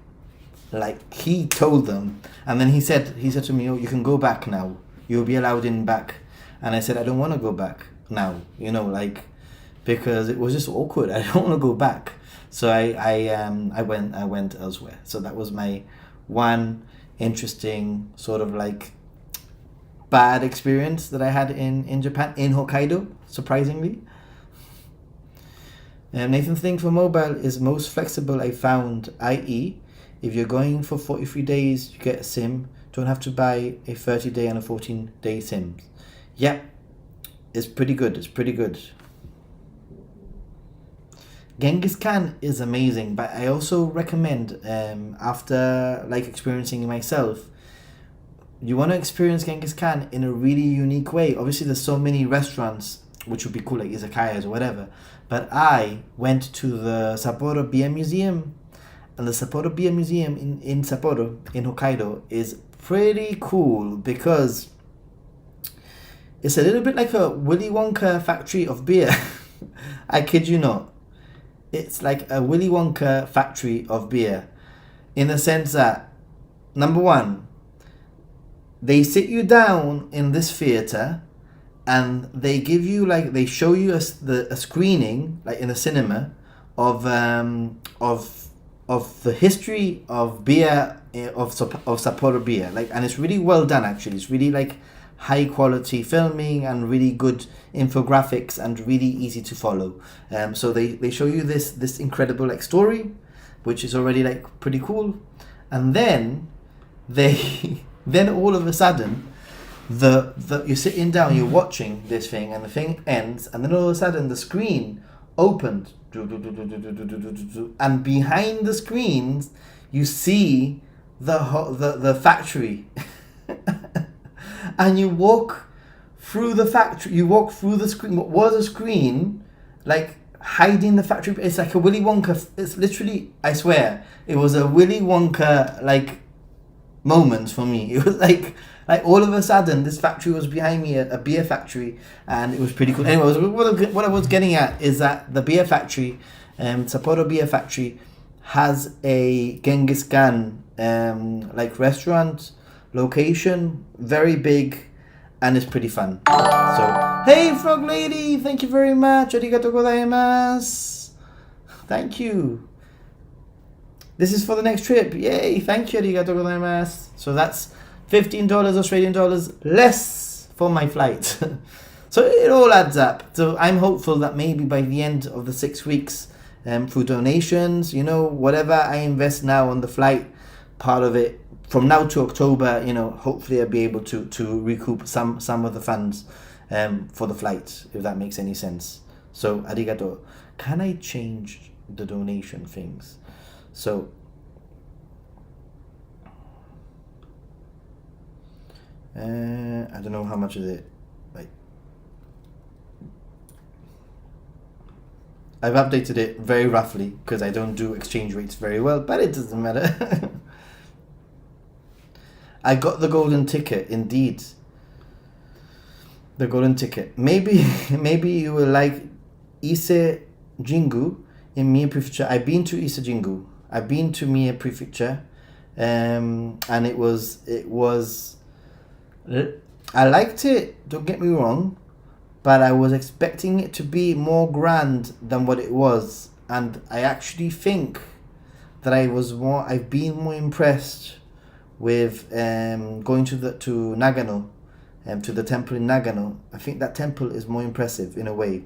he told them, and then he said to me, "Oh, you can go back now. You'll be allowed in back." And I said, "I don't want to go back now," because it was just awkward. I don't want to go back. So I went elsewhere. So that was my one interesting sort of like bad experience that I had in Japan, in Hokkaido, surprisingly. Nathan's thing for mobile is most flexible I found, i.e. if you're going for 43 days, you get a SIM. Don't have to buy a 30-day and a 14-day SIM. Yep, it's pretty good. It's pretty good. Genghis Khan is amazing, but I also recommend, after like experiencing it myself, you want to experience Genghis Khan in a really unique way. Obviously, there's so many restaurants which would be cool, like izakayas or whatever. But I went to the Sapporo Beer Museum, and the Sapporo Beer Museum in Sapporo, in Hokkaido, is pretty cool because it's a little bit like a Willy Wonka factory of beer. I kid you not. It's like a Willy Wonka factory of beer, in the sense that, number one, they sit you down in this theater and they give you they show you a screening, like in a cinema, of the history of beer, of Sapporo beer, and it's really well done actually. It's really like high quality filming and really good infographics and really easy to follow. So they show you this incredible story, which is already pretty cool, and then then all of a sudden you're sitting down, you're watching this thing, and the thing ends, and then all of a sudden the screen opened, and behind the screens you see the factory. And you walk through the factory, you walk through the screen, what was a screen, hiding the factory. It's like a Willy Wonka, it's literally, I swear, it was a Willy Wonka, moment for me. It was like all of a sudden, this factory was behind me, a beer factory, and it was pretty cool. Anyways, what I was getting at is that the beer factory, Sapporo Beer Factory, has a Genghis Khan, restaurant, location, very big, and it's pretty fun. So, hey Frog Lady, thank you very much. Arigatou gozaimasu. Thank you. This is for the next trip. Yay, thank you, arigatou gozaimasu. So that's $15 Australian dollars less for my flight. So it all adds up. So I'm hopeful that maybe by the end of the 6 weeks, through donations, whatever I invest now on the flight, part of it, from now to October, hopefully I'll be able to recoup some of the funds for the flight, if that makes any sense. So arigato. Can I change the donation things? So I don't know how much is it. I've updated it very roughly because I don't do exchange rates very well, but it doesn't matter. I got the golden ticket, indeed. The golden ticket. Maybe you will like Ise Jingu in Mie Prefecture. I've been to Ise Jingu. I've been to Mie Prefecture, and it was. I liked it. Don't get me wrong, but I was expecting it to be more grand than what it was, and I actually think that I've been more impressed with going to Nagano, to the temple in Nagano. I think that temple is more impressive in a way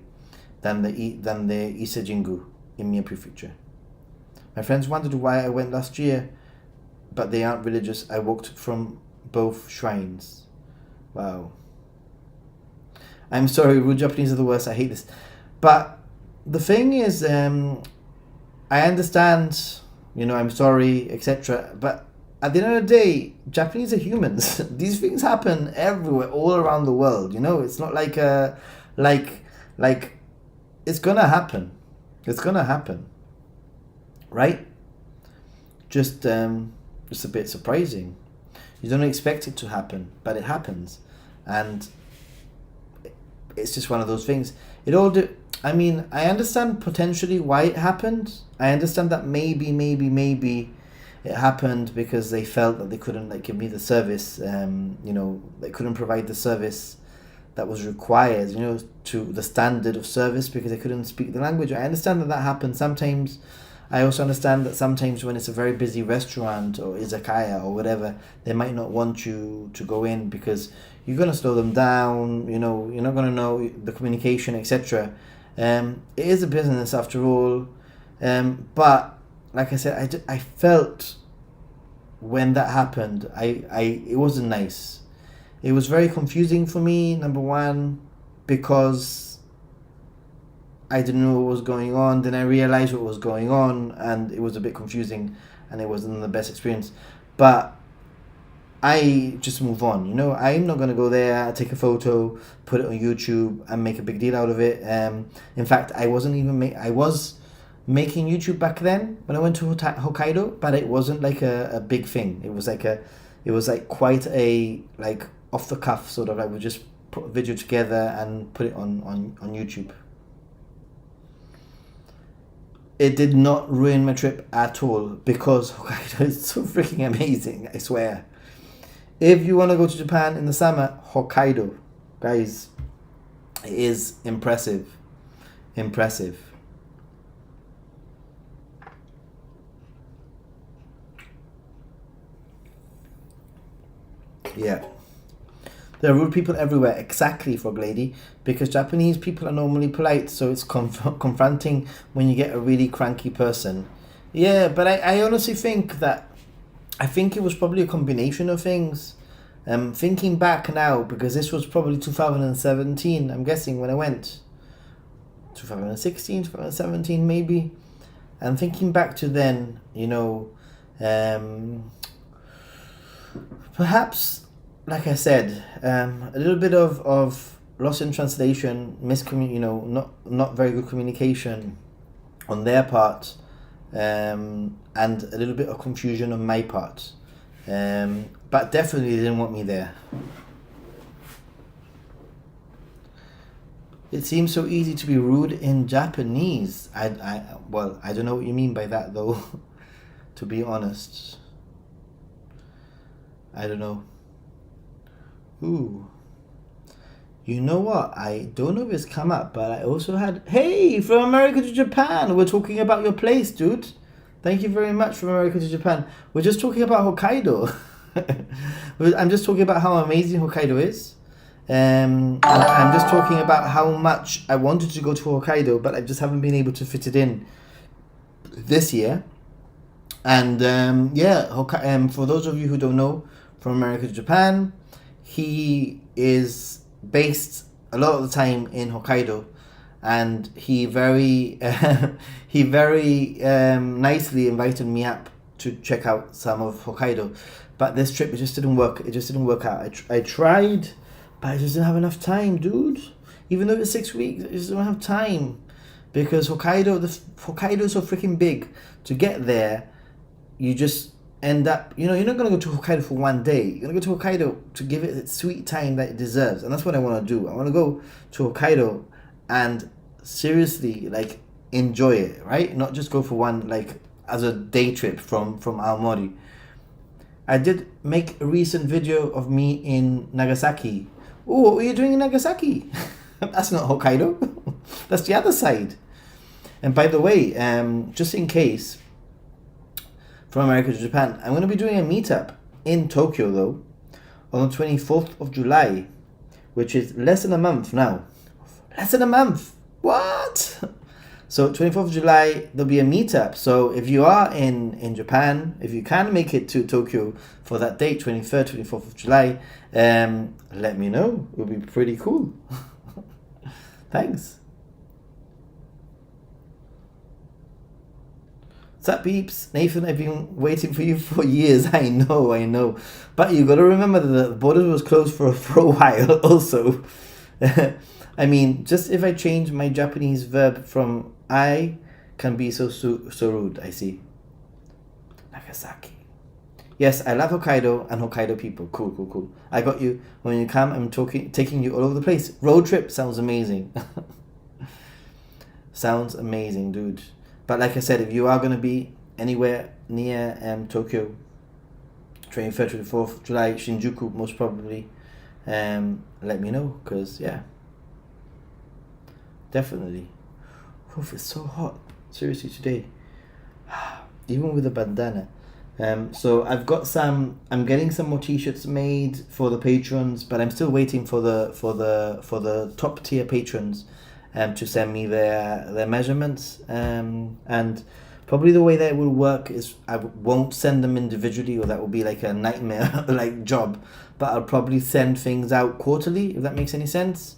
than the Isejingu in Mie Prefecture. My friends wondered why I went last year, but they aren't religious. I walked from both shrines. Wow. I'm sorry, rude Japanese are the worst. I hate this. But the thing is, I understand, I'm sorry, etc. But at the end of the day, Japanese are humans. These things happen everywhere, all around the world. It's not like it's gonna happen. It's gonna happen, right? Just a bit surprising. You don't expect it to happen, but it happens, and it's just one of those things. I understand potentially why it happened. I understand that maybe it happened because they felt that they couldn't give me the service. They couldn't provide the service that was required, to the standard of service, because they couldn't speak the language. I understand that happens sometimes. I also understand that sometimes when it's a very busy restaurant or izakaya or whatever, they might not want you to go in because you're going to slow them down, you're not going to know the communication, etc. It is a business after all. But like I said, I felt when that happened, it wasn't nice. It was very confusing for me, number one, because I didn't know what was going on. Then I realized what was going on, and it was a bit confusing, and it wasn't the best experience. But I just move on. I'm not going to go there, take a photo, put it on YouTube, and make a big deal out of it. In fact, I wasn't even I was making YouTube back then when I went to Hokkaido, but it wasn't like a big thing. It was quite a off the cuff sort of. I would just put a video together and put it on YouTube. It did not ruin my trip at all, because Hokkaido is so freaking amazing, I swear. If you want to go to Japan in the summer, Hokkaido, guys, it is impressive. Yeah. There are rude people everywhere, exactly, Frog Lady, because Japanese people are normally polite, so it's confronting when you get a really cranky person. Yeah, but I honestly think it was probably a combination of things. Thinking back now, because this was probably 2017, I'm guessing, when I went. 2016, 2017 maybe. And thinking back to then, perhaps, like I said, a little bit of loss in translation, not very good communication on their part, and a little bit of confusion on my part. But definitely they didn't want me there. It seems so easy to be rude in Japanese. I don't know what you mean by that though, to be honest. I don't know. Ooh. You know what? I don't know if it's come up, but I also had... Hey, from America to Japan. We're talking about your place, dude. Thank you very much, from America to Japan. We're just talking about Hokkaido. I'm just talking about how amazing Hokkaido is. And I'm just talking about how much I wanted to go to Hokkaido, but I just haven't been able to fit it in this year. And for those of you who don't know, from America to Japan, he is based a lot of the time in Hokkaido, and he very nicely invited me up to check out some of Hokkaido. But this trip, it just didn't work. It just didn't work out. I tried, but I just didn't have enough time, dude. Even though it's 6 weeks, I just don't have time, because Hokkaido is so freaking big. To get there, you just end up, you're not going to go to Hokkaido for one day. You're going to go to Hokkaido to give it its sweet time that it deserves. And that's what I want to do. I want to go to Hokkaido and seriously, enjoy it, right? Not just go for one, as a day trip from Aomori. I did make a recent video of me in Nagasaki. Oh, what were you doing in Nagasaki? That's not Hokkaido. That's the other side. And by the way, just in case, from America to Japan, I'm going to be doing a meetup in Tokyo though, on the 24th of July, which is less than a month now. Less than a month. What? So 24th of July, there'll be a meetup. So if you are in Japan, if you can make it to Tokyo for that date, 23rd, 24th of July, let me know. It would be pretty cool. Thanks. What's up, peeps? Nathan, I've been waiting for you for years. I know. But you got to remember that the border was closed for a while also. I mean, just if I change my Japanese verb from I can be so rude, I see. Nagasaki. Yes, I love Hokkaido and Hokkaido people. Cool. I got you. When you come, I'm taking you all over the place. Road trip sounds amazing. Sounds amazing, dude. But like I said, if you are going to be anywhere near Tokyo, 23rd, 24th July, Shinjuku, most probably, let me know, because, yeah. Definitely. Oof, it's so hot. Seriously, today. Even with a bandana. So I've got I'm getting some more t-shirts made for the patrons, but I'm still waiting for the top tier patrons to send me their measurements. And probably the way that it will work is I won't send them individually, or that will be like a nightmare like job, but I'll probably send things out quarterly, if that makes any sense.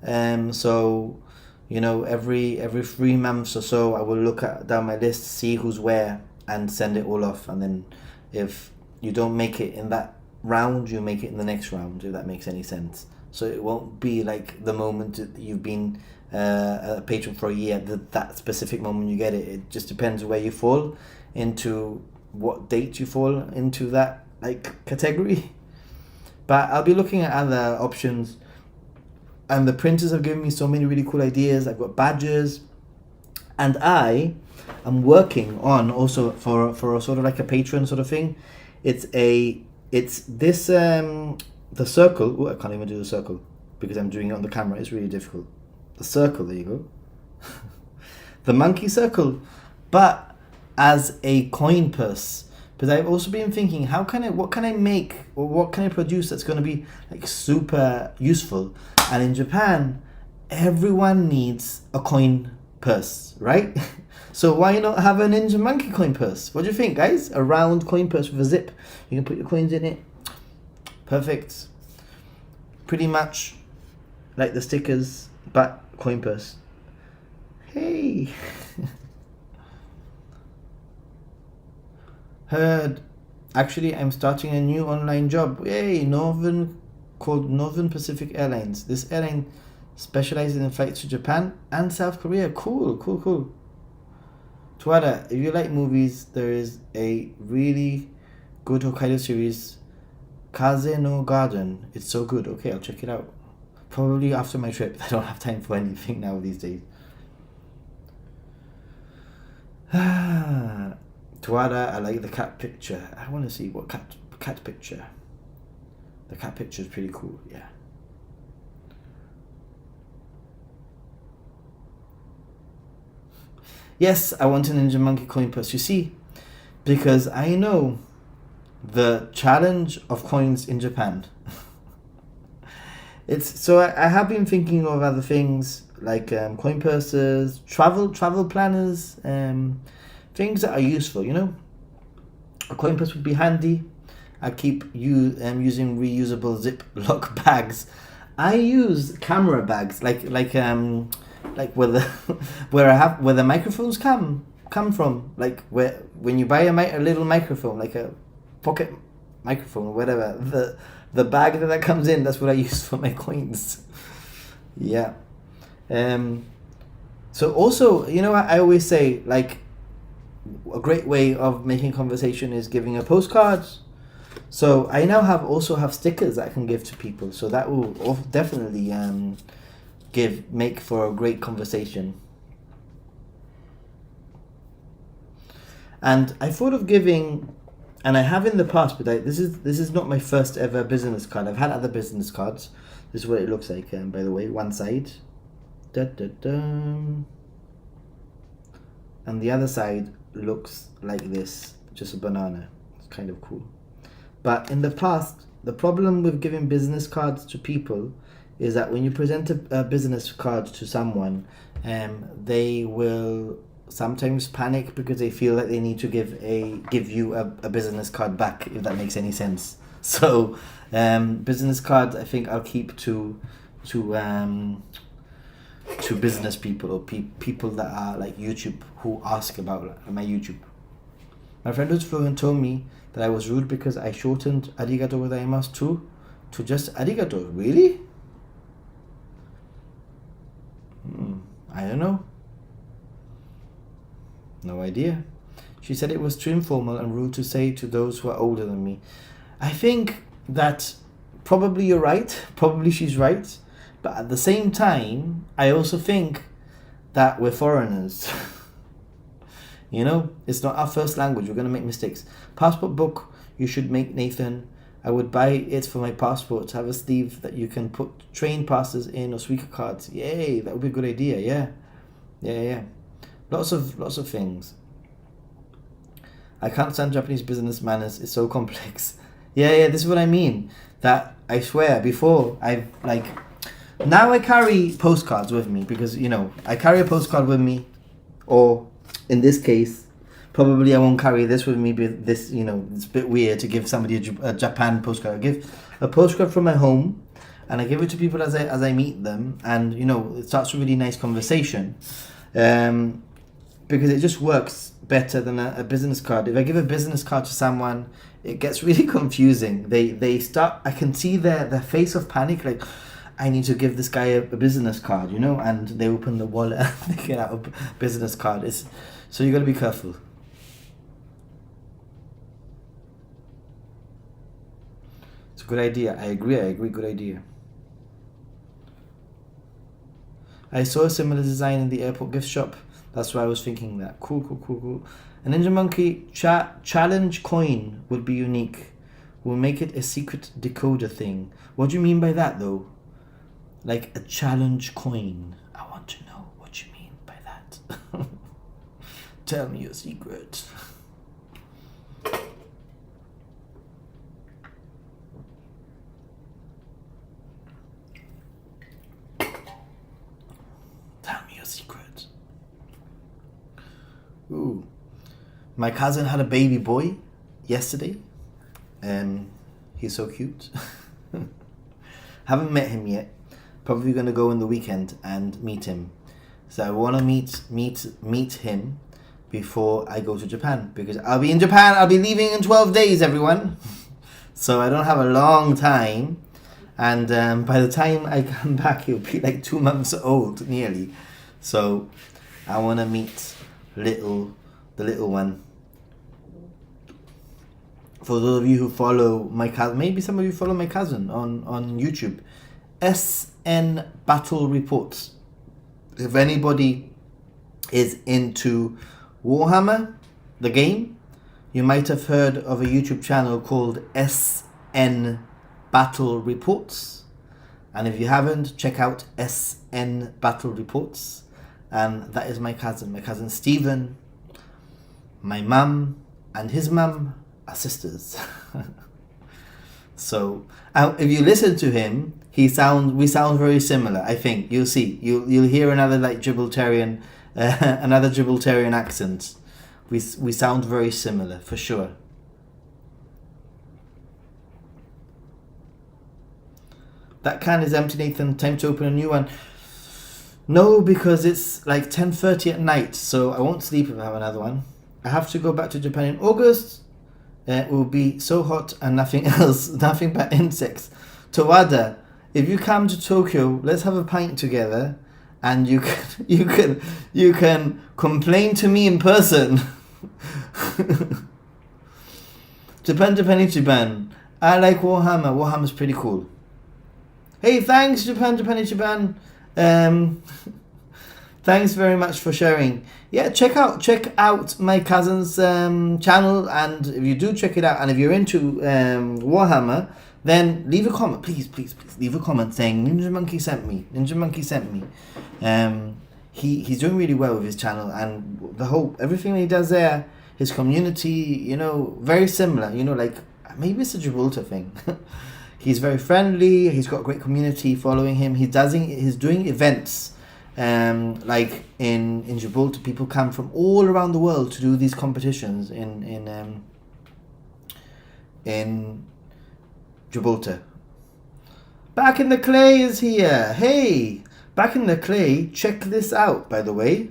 So, you know, every 3 months or so, I will look down my list, see who's where, and send it all off. And then if you don't make it in that round, you make it in the next round, if that makes any sense. So it won't be like the moment that you've been a patron for a year, that specific moment you get it. It just depends where you fall into, what date you fall into that like category. But I'll be looking at other options. And the printers have given me so many really cool ideas. I've got badges. And I am working on also for a sort of like a patron sort of thing. It's this, the circle. Oh, I can't even do the circle because I'm doing it on the camera. It's really difficult. The circle, there you go. The monkey circle. But as a coin purse. Because I've also been thinking, what can I make, or what can I produce that's going to be like super useful? And in Japan, everyone needs a coin purse, right? So why not have a Ninja Monkey coin purse? What do you think, guys? A round coin purse with a zip. You can put your coins in it. Perfect. Pretty much like the stickers, but coin purse. Hey. Heard. Actually, I'm starting a new online job. Yay, called Northern Pacific Airlines. This airline specializes in flights to Japan and South Korea. Cool. Tuada, if you like movies, there is a really good Hokkaido series, Kaze no Garden. It's so good. Okay, I'll check it out. Probably after my trip. I don't have time for anything now these days. Tuada, I like the cat picture. I want to see what cat picture. The cat picture is pretty cool, yeah. Yes, I want a Ninja Monkey coin purse. You see, because I know the challenge of coins in Japan. I have been thinking of other things like coin purses, travel planners, things that are useful, you know. A coin purse would be handy. I keep using reusable Ziploc bags. I use camera bags, like where the microphones come from, like when you buy a little microphone, like a pocket microphone or whatever, the bag that comes in, that's what I use for my coins. Yeah. So also, you know what I always say, like, a great way of making conversation is giving a postcard. So I now also have stickers that I can give to people. So that will definitely make for a great conversation. And I thought of giving, and I have in the past, but this is not my first ever business card. I've had other business cards. This is what it looks like, by the way, one side. Da, da, da. And the other side looks like this, just a banana. It's kind of cool. But in the past, the problem with giving business cards to people is that when you present a business card to someone, they will sometimes panic because they feel like they need to give you a business card back, if that makes any sense. So business cards, I think I'll keep to business people or people that are like YouTube who ask about my YouTube. My friend who's fluent told me that I was rude because I shortened arigato gozaimasu to just arigato. Really? I don't know. No idea. She said it was too informal and rude to say to those who are older than me. I think that probably you're right. Probably she's right. But at the same time, I also think that we're foreigners. You know, it's not our first language. We're going to make mistakes. Passport book, you should make, Nathan. I would buy it for my passport. Have a sleeve that you can put train passes in or Suica cards. Yay, that would be a good idea. Yeah. Lots of things. I can't stand Japanese business manners. It's so complex. Yeah, this is what I mean. That I swear, before now I carry postcards with me because, you know, I carry a postcard with me, or in this case, probably I won't carry this with me. But this, you know, it's a bit weird to give somebody a Japan postcard. I give a postcard from my home, and I give it to people as I meet them, and you know, it starts a really nice conversation, because it just works better than a business card. If I give a business card to someone, it gets really confusing. They start. I can see their face of panic, like, I need to give this guy a business card, you know, and they open the wallet and they get out a business card. So you got to be careful. It's a good idea. I agree. Good idea. I saw a similar design in the airport gift shop. That's why I was thinking that. Cool. A Ninja Monkey challenge coin would be unique. We'll make it a secret decoder thing. What do you mean by that, though? Like a challenge coin. I want to know what you mean by that. Tell me your secret. Tell me your secret. Ooh. My cousin had a baby boy yesterday. He's so cute. Haven't met him yet. Probably gonna go in the weekend and meet him. So I wanna meet him before I go to Japan, because I'll be in Japan. I'll be leaving in 12 days, everyone. So I don't have a long time, and by the time I come back, he'll be like 2 months old nearly. So I wanna meet the little one. For those of you who follow my cousin, maybe some of you follow my cousin on YouTube, SN Battle Reports. If anybody is into Warhammer, the game, you might have heard of a YouTube channel called SN Battle Reports. And if you haven't, check out SN Battle Reports. And that is my cousin Stephen. My mum and his mum are sisters. So if you listen to him, we sound very similar. I think you'll see. You'll hear another like Gibraltarian accent. We sound very similar for sure. That can is empty, Nathan. Time to open a new one. No, because it's like 10:30 at night, so I won't sleep if I have another one. I have to go back to Japan in August. It will be so hot and nothing else, nothing but insects. Tawada, if you come to Tokyo, let's have a pint together, and you can complain to me in person. Japan. I like Warhammer. Warhammer's pretty cool. Hey, thanks Japan. Thanks very much for sharing. Yeah, check out my cousin's channel, and if you do check it out, and if you're into Warhammer, then leave a comment. Please, please, please leave a comment saying Ninja Monkey sent me. Ninja Monkey sent me. He's doing really well with his channel, and everything he does there, his community, you know, very similar. You know, like maybe it's a Gibraltar thing. He's very friendly. He's got a great community following him. He's doing events. Like in Gibraltar, people come from all around the world to do these competitions in Gibraltar. Back in the Clay is here. Hey, Back in the Clay, check this out, by the way.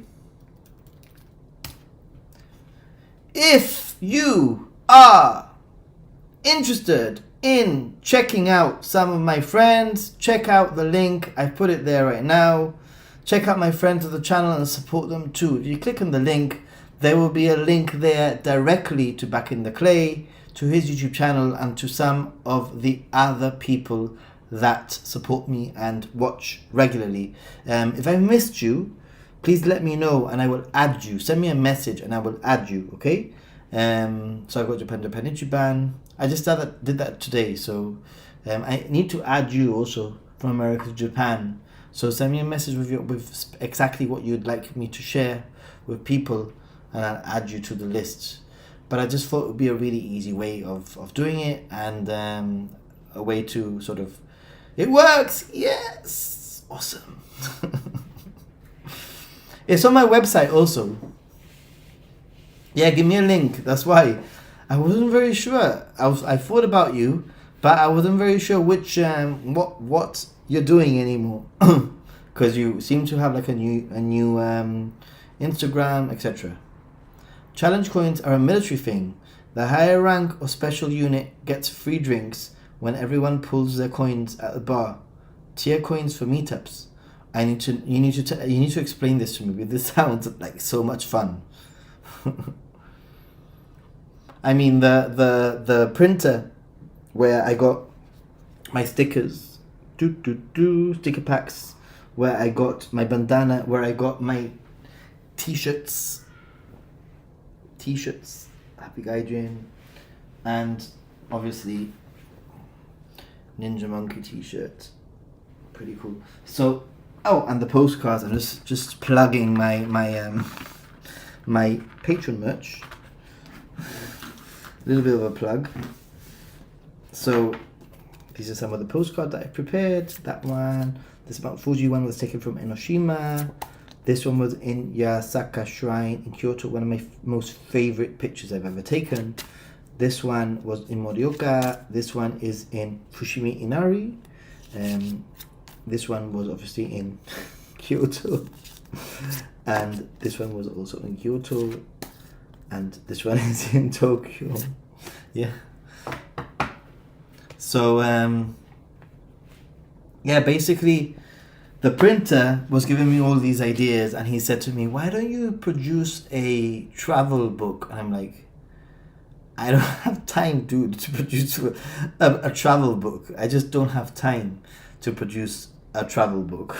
If you are interested in checking out some of my friends, check out the link. I've put it there right now. Check out my friends of the channel and support them too. If you click on the link, there will be a link there directly to Back in the Clay, to his YouTube channel, and to some of the other people that support me and watch regularly. If I missed you, please let me know and I will add you. Send me a message and I will add you, okay? So I've got Japan. I just did that today, so I need to add you also from America to Japan. So send me a message with exactly what you'd like me to share with people, and I'll add you to the list. But I just thought it would be a really easy way of doing it, and a way to sort of... It works! Yes! Awesome! It's on my website also. Yeah, give me a link. That's why. I wasn't very sure. I thought about you, but I wasn't very sure which what you're doing anymore, because you seem to have like a new Instagram, etc. Challenge coins are a military thing. The higher rank or special unit gets free drinks when everyone pulls their coins at the bar. Tier coins for meetups. You need to explain this to me, because this sounds like so much fun. I mean, the printer where I got my stickers, sticker packs, where I got my bandana, where I got my t-shirts, Happy Gaijin, and obviously Ninja Monkey t-shirt, pretty cool. So, and the postcards. I'm just plugging my Patreon merch. A little bit of a plug. So these are some of the postcards that I prepared. That one, this Mount Fuji one was taken from Hiroshima. This one was in Yasaka Shrine in Kyoto, one of my most favorite pictures I've ever taken. This one was in Morioka. This one is in Fushimi Inari. This one was obviously in Kyoto. And this one was also in Kyoto. And this one is in Tokyo. Yeah. So, yeah, basically, the printer was giving me all these ideas, and he said to me, why don't you produce a travel book? And I'm like, I don't have time, dude, to produce a travel book. I just don't have time to produce a travel book.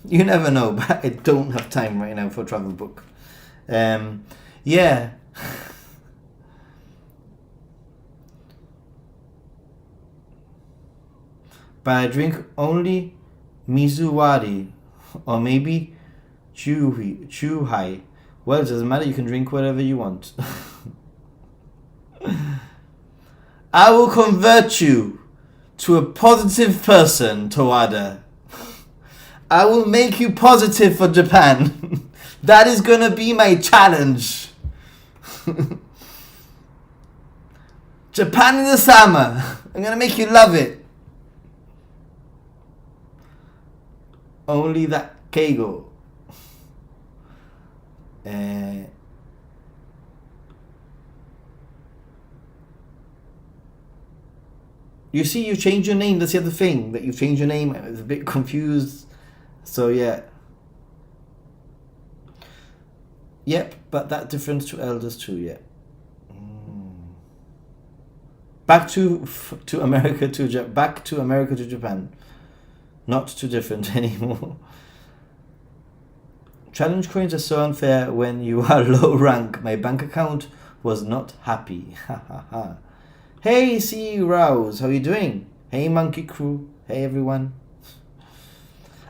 You never know, but I don't have time right now for a travel book. Yeah. But I drink only Mizuwari, or maybe Chuhai. Well, it doesn't matter, you can drink whatever you want. I will convert you to a positive person, Towada. I will make you positive for Japan. That is gonna be my challenge. Japan in the summer. I'm gonna make you love it. Only that Keigo. You see, you changed your name. That's the other thing, that you changed your name. I was a bit confused. So yeah. Yep, but that difference to elders too, yeah. Back to America to Japan. Not too different anymore. Challenge coins are so unfair when you are low rank. My bank account was not happy. Hey, see you, Rouse. How are you doing? Hey, Monkey Crew. Hey, everyone.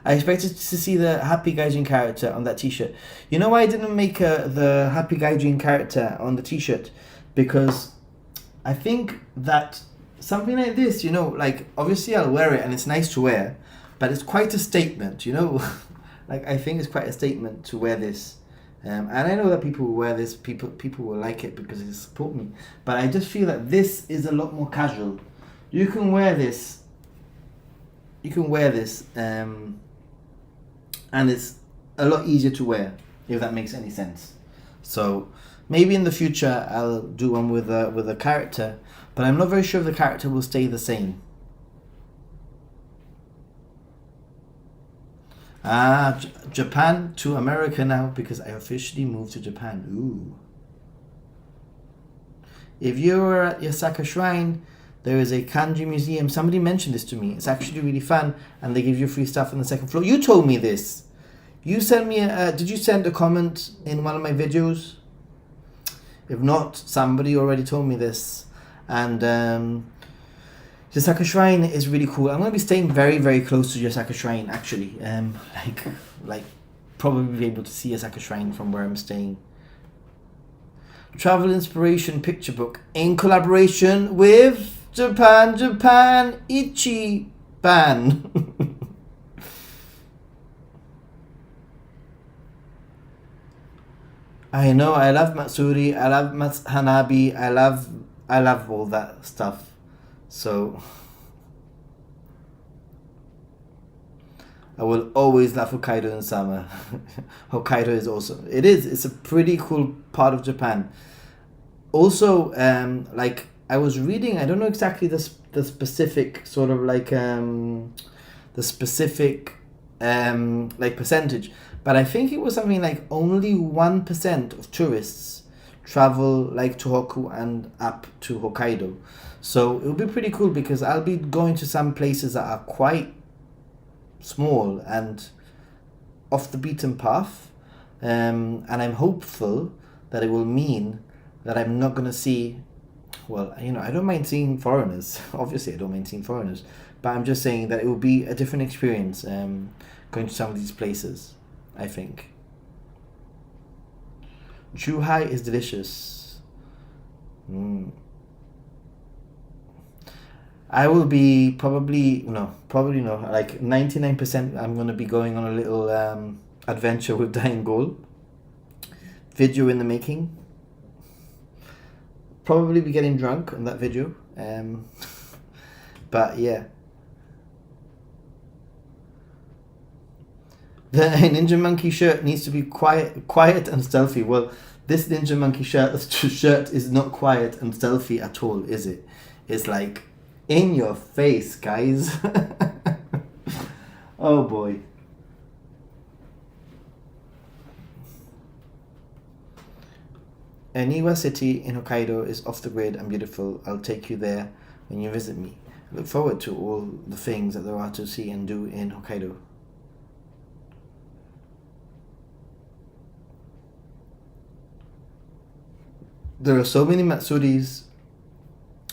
I expected to see the Happy Gaijin character on that t-shirt. You know why I didn't make the Happy Gaijin character on the t-shirt? Because I think that something like this, you know, like, obviously I'll wear it and it's nice to wear, but it's quite a statement, you know? Like, I think it's quite a statement to wear this. And I know that people will wear this, people will like it because they support me. But I just feel that this is a lot more casual. You can wear this. And it's a lot easier to wear, if that makes any sense. So maybe in the future I'll do one with a character, but I'm not very sure if the character will stay the same. Japan to America now because I officially moved to Japan. Ooh. If you're at Yasaka Shrine, there is a kanji museum. Somebody mentioned this to me. It's actually really fun, and they give you free stuff on the second floor. You told me this. You sent me did you send a comment in one of my videos? If not, somebody already told me this. And Yasaka Shrine is really cool. I'm going to be staying very, very close to Yasaka Shrine, actually. Like probably be able to see Yasaka Shrine from where I'm staying. Travel Inspiration Picture Book in collaboration with Japan Ichiban. I know, I love Matsuri, I love Hanabi, I love all that stuff. So I will always love Hokkaido in summer. Hokkaido is awesome. It's a pretty cool part of Japan. Also, like I was reading, I don't know exactly the specific sort of like the specific like percentage, but I think it was something like only 1% of tourists travel like Tohoku and up to Hokkaido. So it will be pretty cool because I'll be going to some places that are quite small and off the beaten path, and I'm hopeful that it will mean that I'm not going to see, well, you know, I don't mind seeing foreigners. Obviously I don't mind seeing foreigners, but I'm just saying that it will be a different experience going to some of these places, I think. Zhuhai is delicious. I will be probably no, like 99% I'm going to be going on a little adventure with Dying Goal. Video in the making. Probably be getting drunk on that video. But yeah. The Ninja Monkey shirt needs to be quiet and stealthy. Well, this Ninja Monkey shirt is not quiet and stealthy at all, is it? It's like in your face, guys. Oh boy. Eniwa City in Hokkaido is off the grid and beautiful. I'll take you there when you visit me. I look forward to all the things that there are to see and do in Hokkaido. There are so many Matsuris.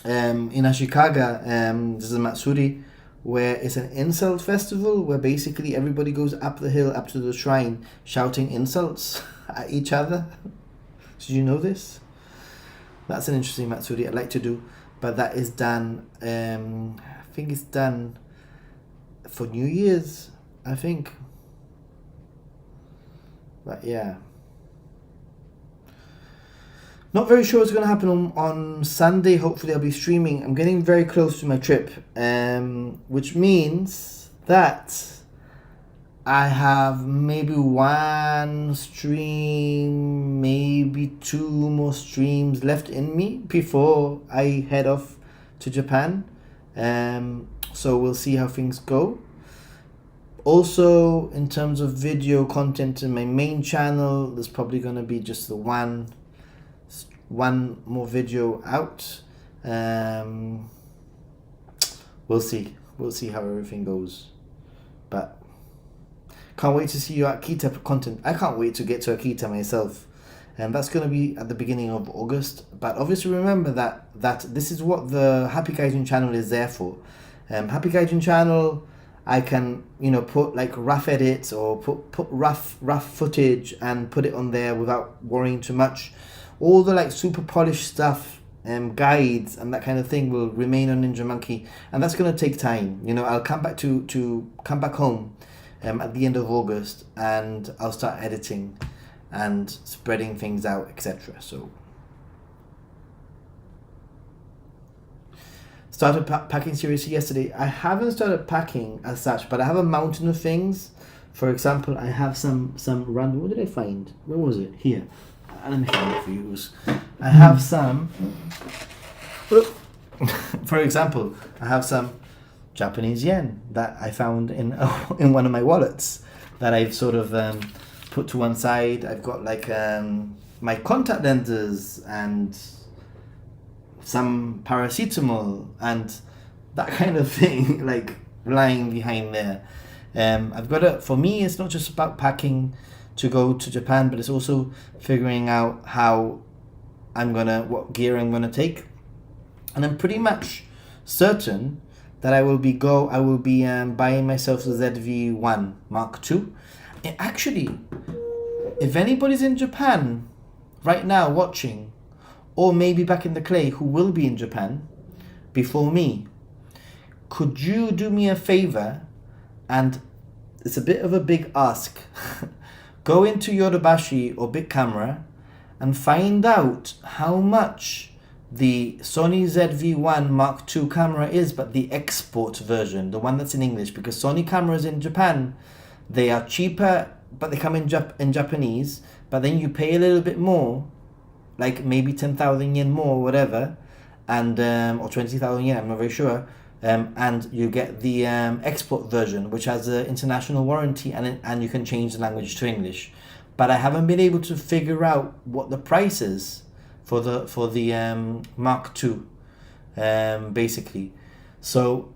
In Ashikaga, there's a Matsuri where it's an insult festival where basically everybody goes up the hill, up to the shrine, shouting insults at each other. Did you know this? That's an interesting Matsuri I'd like to do, but that is done, I think it's done for New Year's, I think. But yeah. Not very sure what's going to happen on Sunday. Hopefully I'll be streaming. I'm getting very close to my trip, which means that I have maybe one stream, maybe two more streams left in me before I head off to Japan. So we'll see how things go. Also, in terms of video content in my main channel, there's probably going to be just the one more video out. We'll see how everything goes, but can't wait to see you at Akita content. I can't wait to get to Akita myself. and that's going to be at the beginning of August. But obviously remember that this is what the Happy Gaijin channel is there for. Happy Gaijin channel, I can, you know, put like rough edits or put rough footage and put it on there without worrying too much. All the like super polished stuff, guides and that kind of thing will remain on Ninja Monkey, and that's going to take time. You know, I'll come back to come back home at the end of August, and I'll start editing and spreading things out, etc. So started packing seriously yesterday. I haven't started packing as such, but I have a mountain of things. For example, I have some random. What did I find? Where was it? Here. Let me find it for you. I have some. For example, I have some Japanese yen that I found in one of my wallets that I've sort of put to one side. I've got like my contact lenses and some paracetamol and that kind of thing, like lying behind there. I've got to, for me, it's not just about packing to go to Japan, but it's also figuring out what gear I'm gonna take, and I'm pretty much certain that I will be buying myself the ZV-1 Mark II. Actually, if anybody's in Japan right now watching, or maybe back in the clay who will be in Japan before me, could you do me a favor? And it's a bit of a big ask. Go into Yodobashi or Big Camera and find out how much the Sony ZV-1 Mark II camera is, but the export version, the one that's in English, because Sony cameras in Japan, they are cheaper, but they come in Japanese, but then you pay a little bit more, like maybe 10,000 yen more, or whatever, and or 20,000 yen, I'm not very sure, and you get the export version, which has an international warranty, and you can change the language to English. But I haven't been able to figure out what the price is for the Mark II, basically. So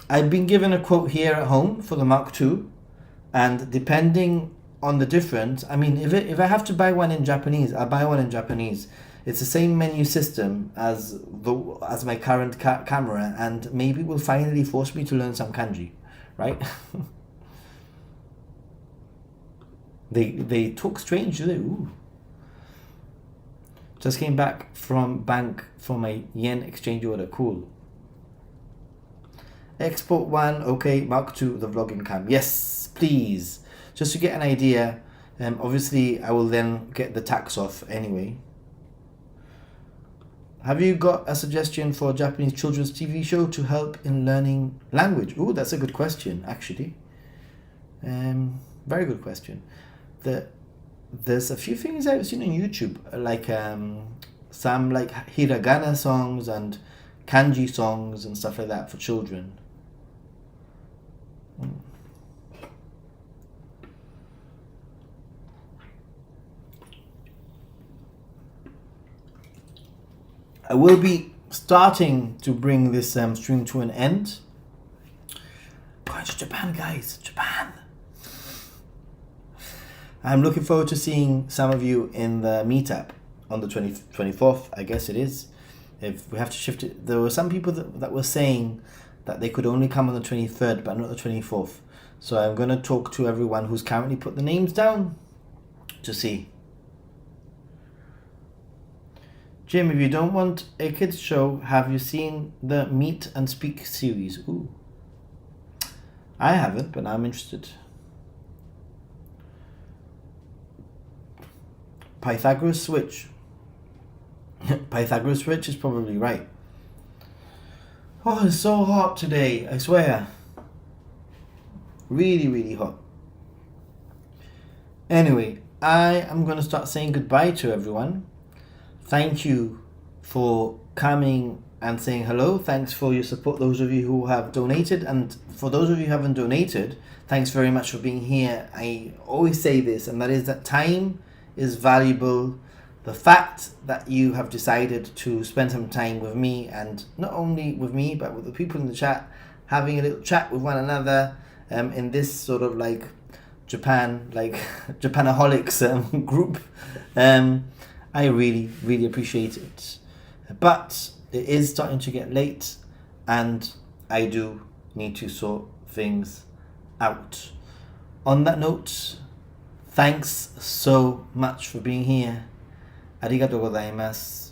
I've been given a quote here at home for the Mark II, and depending on the difference, I mean, if I have to buy one in Japanese, I'll buy one in Japanese. It's the same menu system as my current camera, and maybe it will finally force me to learn some kanji, right? They talk strange, do they? Ooh. Just came back from bank for my yen exchange order. Cool. Export one, okay. Mark II, the vlogging cam. Yes, please. Just to get an idea. Obviously, I will then get the tax off anyway. Have you got a suggestion for a Japanese children's TV show to help in learning language? Ooh, that's a good question, actually. Very good question. There's a few things I've seen on YouTube, like some like hiragana songs and kanji songs and stuff like that for children. I will be starting to bring this stream to an end. Going to Japan, guys. Japan. I'm looking forward to seeing some of you in the meetup on the 24th, I guess it is. If we have to shift it, there were some people that were saying that they could only come on the 23rd, but not the 24th. So I'm going to talk to everyone who's currently put the names down to see. Jim, if you don't want a kids show, have you seen the Meet and Speak series? Ooh. I haven't, but I'm interested. Pythagoras switch. Pythagoras switch is probably right. Oh, it's so hot today, I swear. Really, really hot. Anyway, I am going to start saying goodbye to everyone. Thank you for coming and saying hello. Thanks for your support, those of you who have donated. And for those of you who haven't donated, thanks very much for being here. I always say this, and that is that time is valuable. The fact that you have decided to spend some time with me, and not only with me, but with the people in the chat, having a little chat with one another in this sort of like Japan, like Japanaholics group. I really, really appreciate it. But it is starting to get late, and I do need to sort things out. On that note, thanks so much for being here. Arigatou gozaimasu.